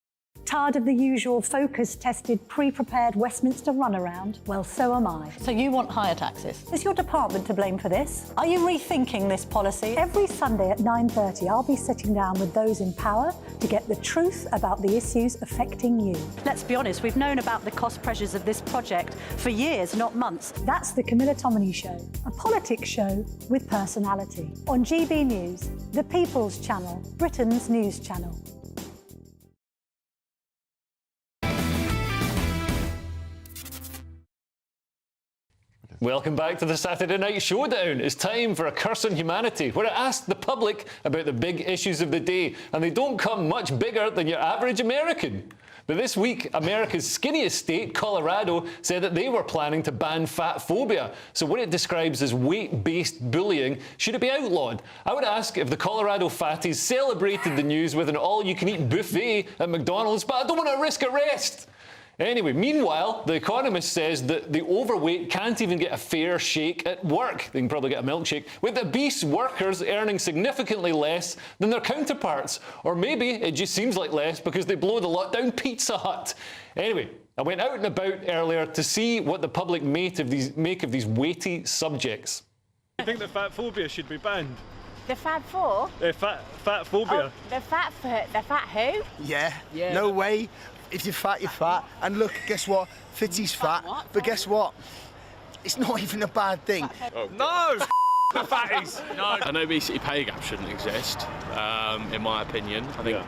Tired of the usual focus-tested, pre-prepared Westminster runaround? Well, so am I. So you want higher taxes? Is your department to blame for this? Are you rethinking this policy? Every Sunday at 9:30, I'll be sitting down with those in power to get the truth about the issues affecting you. Let's be honest, we've known about the cost pressures of this project for years, not months. That's the Camilla Tominey Show, a politics show with personality. On GB News, the People's Channel, Britain's news channel. Welcome back to the Saturday Night Showdown. It's time for A Curse on Humanity, where I ask the public about the big issues of the day, and they don't come much bigger than your average American. But this week, America's skinniest state, Colorado, said that they were planning to ban fat phobia. So what it describes as weight-based bullying, should it be outlawed? I would ask if the Colorado fatties celebrated the news with an all-you-can-eat buffet at McDonald's, but I don't want to risk arrest. Anyway, meanwhile, The Economist says that the overweight can't even get a fair shake at work. They can probably get a milkshake, with obese workers earning significantly less than their counterparts. Or maybe it just seems like less because they blow the lot down Pizza Hut. Anyway, I went out and about earlier to see what the public make of these weighty subjects. I think that fat phobia should be banned. The fat four? Fat phobia. Oh, the fat who? Yeah, no way. If you're fat, you're fat. And look, guess what? Fitty's fat. But guess what? It's not even a bad thing. Oh. No! The fatties! No. An obesity pay gap shouldn't exist, in my opinion. I think it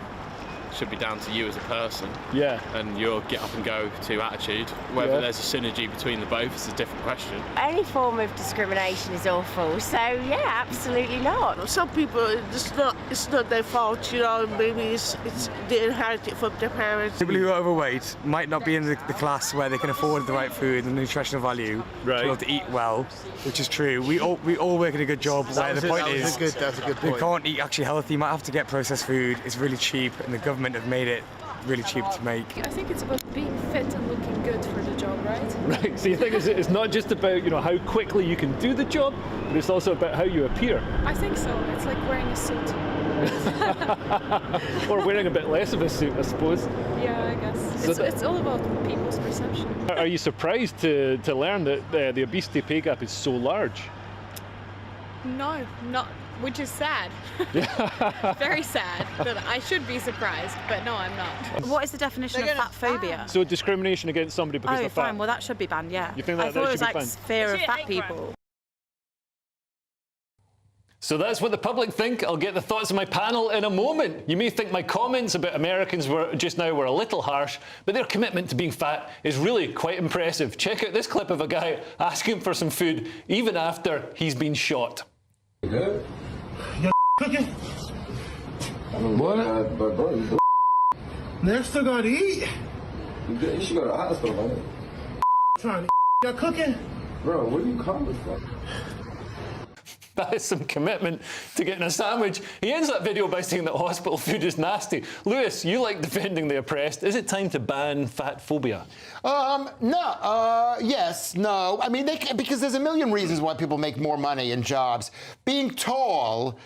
should be down to you as a person. Yeah. And your get up and go to attitude. Whether there's a synergy between the both is a different question. Any form of discrimination is awful, so yeah, absolutely not. Some people, it's not their fault, you know, maybe it's they inherit it from their parents. People who are overweight might not be in the class where they can afford the right food and the nutritional value to be able to eat well, which is true. We all work at a good job where the point is that's a good point. You can't eat actually healthy, you might have to get processed food, it's really cheap and the government have made it really cheap to make. I think it's about being fit and looking good for the job, right? Right, so you think it's not just about, you know, how quickly you can do the job, but it's also about how you appear. I think so. It's like wearing a suit. Or wearing a bit less of a suit, I suppose. Yeah, I guess. So it's all about people's perception. Are you surprised to learn that the obesity pay gap is so large? No, not. Which is sad. Very sad. That I should be surprised, but no, I'm not. What is the definition of fat phobia? So discrimination against somebody because they're fat. Fine. Well, that should be banned. Yeah. You think that I thought it was should be like banned? fear of fat people. So that's what the public think. I'll get the thoughts of my panel in a moment. You may think my comments about Americans were a little harsh, but their commitment to being fat is really quite impressive. Check out this clip of a guy asking for some food even after he's been shot. Good? You're cooking? What? They're still gotta eat. You should go to the hospital, man. Trying to you're cooking? Bro, where you coming from? That is some commitment to getting a sandwich. He ends that video by saying that hospital food is nasty. Lewis, you like defending the oppressed. Is it time to ban fat phobia? No. Yes, no. I mean, because there's a million reasons why people make more money in jobs. Being tall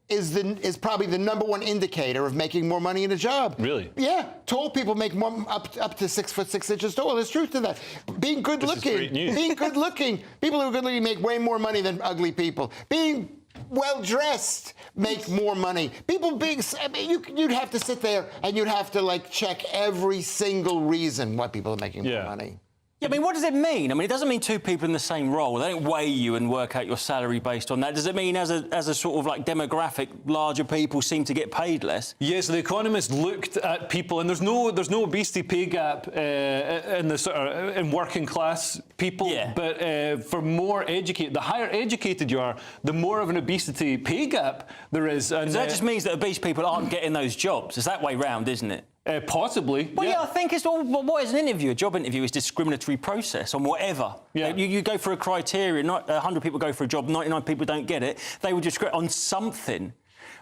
is probably the #1 indicator of making more money in a job. Really? Yeah. Tall people make more up to 6 foot 6 inches tall. There's truth to that. Being good looking. Being good looking. People who are good looking make way more money than ugly people. Being well dressed make more money. People being, I mean, you'd have to sit there and you'd have to like check every single reason why people are making more money. Yeah, I mean, what does it mean? I mean, it doesn't mean two people in the same role. They don't weigh you and work out your salary based on that. Does it mean as a sort of like demographic, larger people seem to get paid less? Yes, The Economist looked at people, and there's no obesity pay gap in the sort of in working class people. Yeah. But for more educated, the higher educated you are, the more of an obesity pay gap there is. And so that just means that obese people aren't getting those jobs. It's that way round, isn't it? Possibly. Well, yeah, I think it's all. What is an interview? A job interview is discriminatory process on whatever. Yeah. You go for a criteria. Not 100 people go for a job. 99 people don't get it. They would discriminate on something.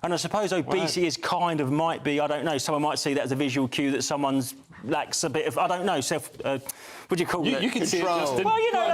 And I suppose obesity is kind of might be. I don't know. Someone might see that as a visual cue that someone's lacks a bit of. I don't know. What do you call it? You can see it, Justin. Well, you know,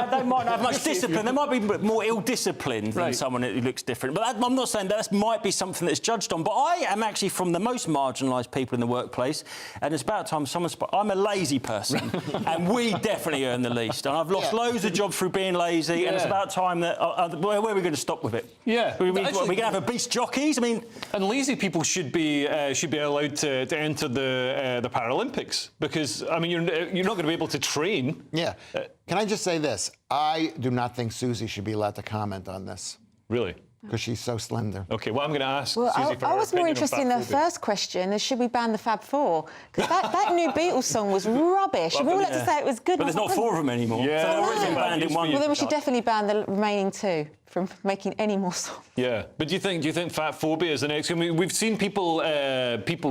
they might not have much discipline. They might be more ill-disciplined than someone who looks different. But I'm not saying that might be something that's judged on. But I am actually from the most marginalised people in the workplace, and it's about time someone. I'm a lazy person, and we definitely earn the least. And I've lost loads of jobs through being lazy, and it's about time that. Where are we going to stop with it? Yeah, we're going to have obese jockeys. I mean, and lazy people should be allowed to enter the Paralympics because I mean you're not going to be able to train. Yeah. Can I just say this? I do not think Susie should be allowed to comment on this. Really? because she's so slender. OK, well, I'm going to ask Well, Susie for I her was more opinion on interested in the fat phobia. first question, is should we ban the Fab Four? Because that new Beatles song was rubbish. We've all had to say it was good. But there's not 4 of them anymore. Yeah. So they've already been banned in one. Well, then we should definitely ban the remaining 2 from making any more songs. Yeah, but do you think fat phobia is the next? I mean, we've seen people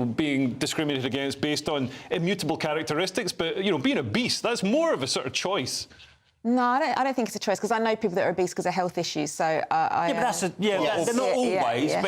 being discriminated against based on immutable characteristics, but you know, being obese, that's more of a sort of choice. No, I don't think it's a choice, because I know people that are obese because of health issues. So Yeah, but that's they're not always. Yeah.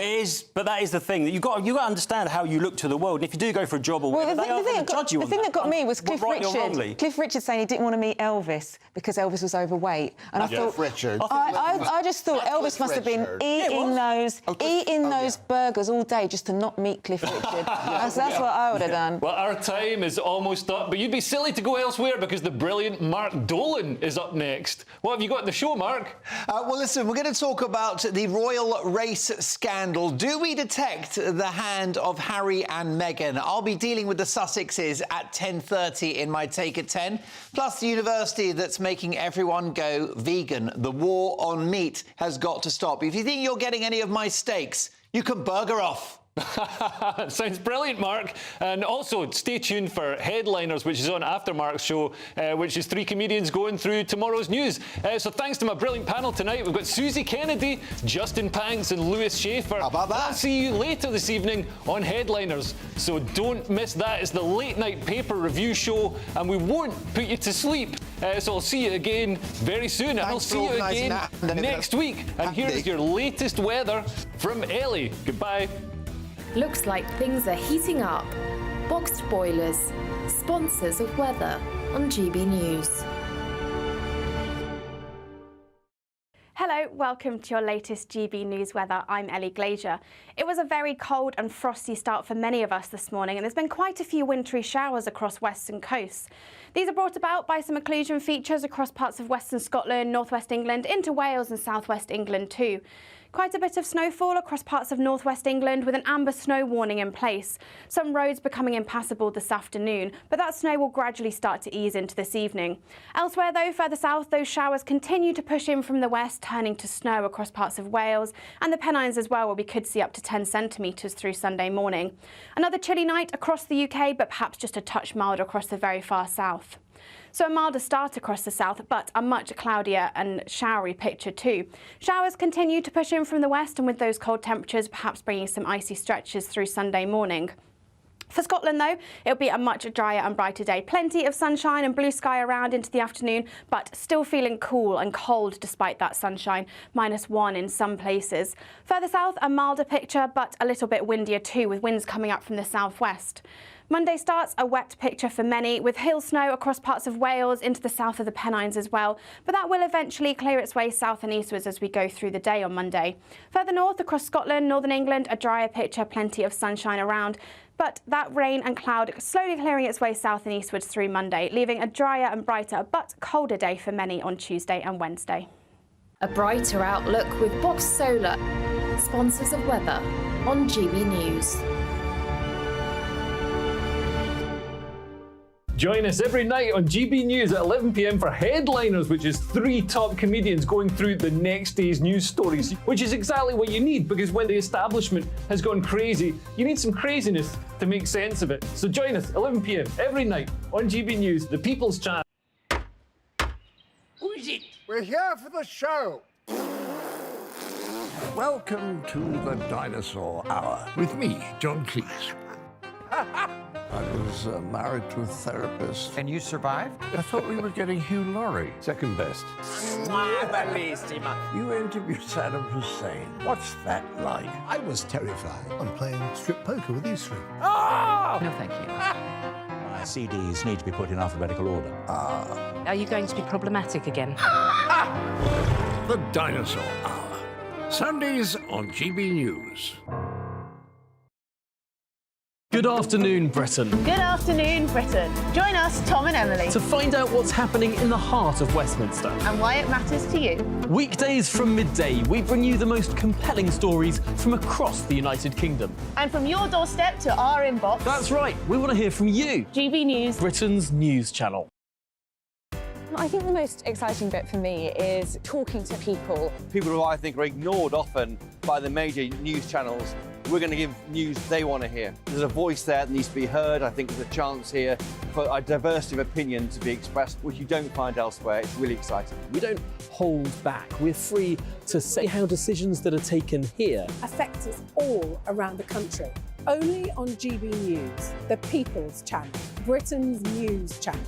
But that is the thing that you got to understand how you look to the world. And if you do go for a job or whatever, they are going to judge you on the thing that got me was Cliff right or Richard. wrongly. Cliff Richard saying he didn't want to meet Elvis because Elvis was overweight, and I thought Richard. I just thought Elvis must have been eating those burgers all day just to not meet Cliff Richard. That's what I would have done. Well, our time is almost up, but you'd be silly to go elsewhere because the brilliant Mark Dolan is up next. What have you got in the show, Mark? Well, listen, we're going to talk about the royal race scandal. Do we detect the hand of Harry and Meghan? I'll be dealing with the Sussexes at 10:30 in my Take at 10. Plus, the university that's making everyone go vegan. The war on meat has got to stop. If you think you're getting any of my steaks, you can bugger off. Sounds brilliant, Mark. And also, stay tuned for Headliners, which is on after Mark's show, which is 3 comedians going through tomorrow's news. So thanks to my brilliant panel tonight. We've got Susie Kennedy, Justin Panks and Lewis Schaefer. How about that? I'll see you later this evening on Headliners. So don't miss that. It's the late night paper review show, and we won't put you to sleep. So I'll see you again very soon. And I'll see you again next week. And here's your latest weather from Ellie. Goodbye. Looks like things are heating up. Boxed boilers, sponsors of weather on GB News. Hello, welcome to your latest GB News weather. I'm Ellie Glazier. It was a very cold and frosty start for many of us this morning, and there's been quite a few wintry showers across western coasts. These are brought about by some occlusion features across parts of western Scotland, northwest England, into Wales and southwest England too. Quite a bit of snowfall across parts of northwest England with an amber snow warning in place. Some roads becoming impassable this afternoon, but that snow will gradually start to ease into this evening. Elsewhere though, further south, those showers continue to push in from the west, turning to snow across parts of Wales and the Pennines as well, where we could see up to 10 centimetres through Sunday morning. Another chilly night across the UK, but perhaps just a touch milder across the very far south. So a milder start across the south, but a much cloudier and showery picture too. Showers continue to push in from the west, and with those cold temperatures perhaps bringing some icy stretches through Sunday morning. For Scotland though, it'll be a much drier and brighter day. Plenty of sunshine and blue sky around into the afternoon, but still feeling cool and cold despite that sunshine, -1 in some places. Further south, a milder picture, but a little bit windier too, with winds coming up from the southwest. Monday starts a wet picture for many, with hail snow across parts of Wales into the south of the Pennines as well, but that will eventually clear its way south and eastwards as we go through the day on Monday. Further north across Scotland, northern England, a drier picture, plenty of sunshine around, but that rain and cloud slowly clearing its way south and eastwards through Monday, leaving a drier and brighter but colder day for many on Tuesday and Wednesday. A brighter outlook with Box Solar, sponsors of weather on GB News. Join us every night on GB News at 11 p.m. for Headliners, which is 3 top comedians going through the next day's news stories, which is exactly what you need, because when the establishment has gone crazy, you need some craziness to make sense of it. So join us 11 p.m. every night on GB News, the People's Channel. Who is it? We're here for the show. Welcome to the Dinosaur Hour with me, John Cleese. I was married to a therapist. And you survived? I thought we were getting Hugh Laurie. Second best. You interviewed Saddam Hussein. What's that like? I was terrified. I'm playing strip poker with these 3. No, thank you. My CDs need to be put in alphabetical order. Are you going to be problematic again? The Dinosaur Hour. Sundays on GB News. Good afternoon, Britain. Good afternoon, Britain. Join us, Tom and Emily, To find out what's happening in the heart of Westminster. and why it matters to you. Weekdays from midday, we bring you the most compelling stories from across the United Kingdom. And from your doorstep to our inbox. That's right, we want to hear from you. GB News. Britain's news channel. I think the most exciting bit for me is talking to people. People who I think are ignored often by the major news channels. We're going to give news they want to hear. There's a voice there that needs to be heard. I think there's a chance here for a diversity of opinion to be expressed, which you don't find elsewhere. It's really exciting. We don't hold back. We're free to say how decisions that are taken here affect us all around the country. Only on GB News, the People's Channel, Britain's news channel.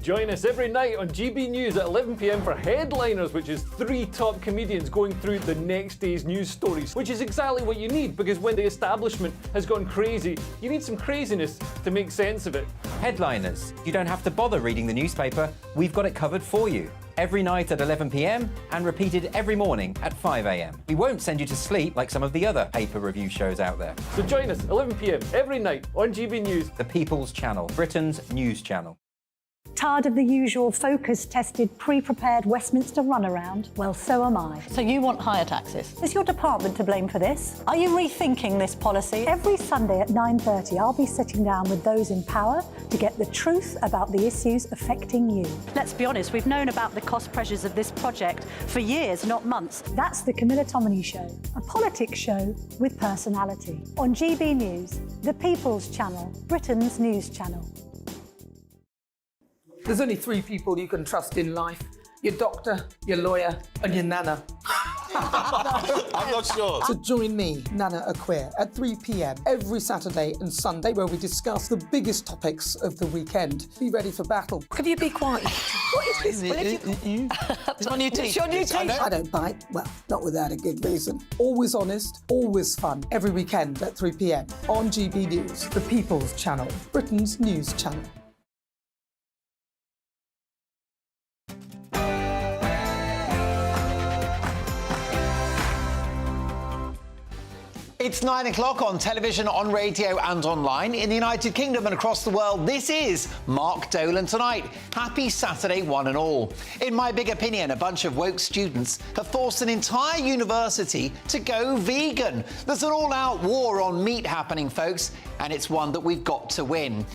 Join us every night on GB News at 11 p.m. for Headliners, which is 3 top comedians going through the next day's news stories, which is exactly what you need, because when the establishment has gone crazy, you need some craziness to make sense of it. Headliners. You don't have to bother reading the newspaper. We've got it covered for you. Every night at 11 p.m. and repeated every morning at 5 a.m. We won't send you to sleep like some of the other paper review shows out there. So join us 11 p.m. every night on GB News. The People's Channel, Britain's news channel. Tired of the usual focus-tested, pre-prepared Westminster runaround? Well, so am I. So you want higher taxes? Is your department to blame for this? Are you rethinking this policy? Every Sunday at 9:30, I'll be sitting down with those in power to get the truth about the issues affecting you. Let's be honest, we've known about the cost pressures of this project for years, not months. That's the Camilla Tominey Show, a politics show with personality. On GB News, the People's Channel, Britain's news channel. There's only 3 people you can trust in life. Your doctor, your lawyer, and your nana. I'm not sure. So join me, Nana Aquare, at 3 p.m. every Saturday and Sunday, where we discuss the biggest topics of the weekend. Be ready for battle. Could you be quiet? What is this? It's my new teeth. It's your new teeth. I don't bite. Well, not without a good reason. Always honest, always fun. Every weekend at 3 p.m. on GB News, the People's Channel, Britain's news channel. It's 9 o'clock on television, on radio and online. In the United Kingdom and across the world, this is Mark Dolan Tonight. Happy Saturday, one and all. In my big opinion, a bunch of woke students have forced an entire university to go vegan. There's an all-out war on meat happening, folks, and it's one that we've got to win.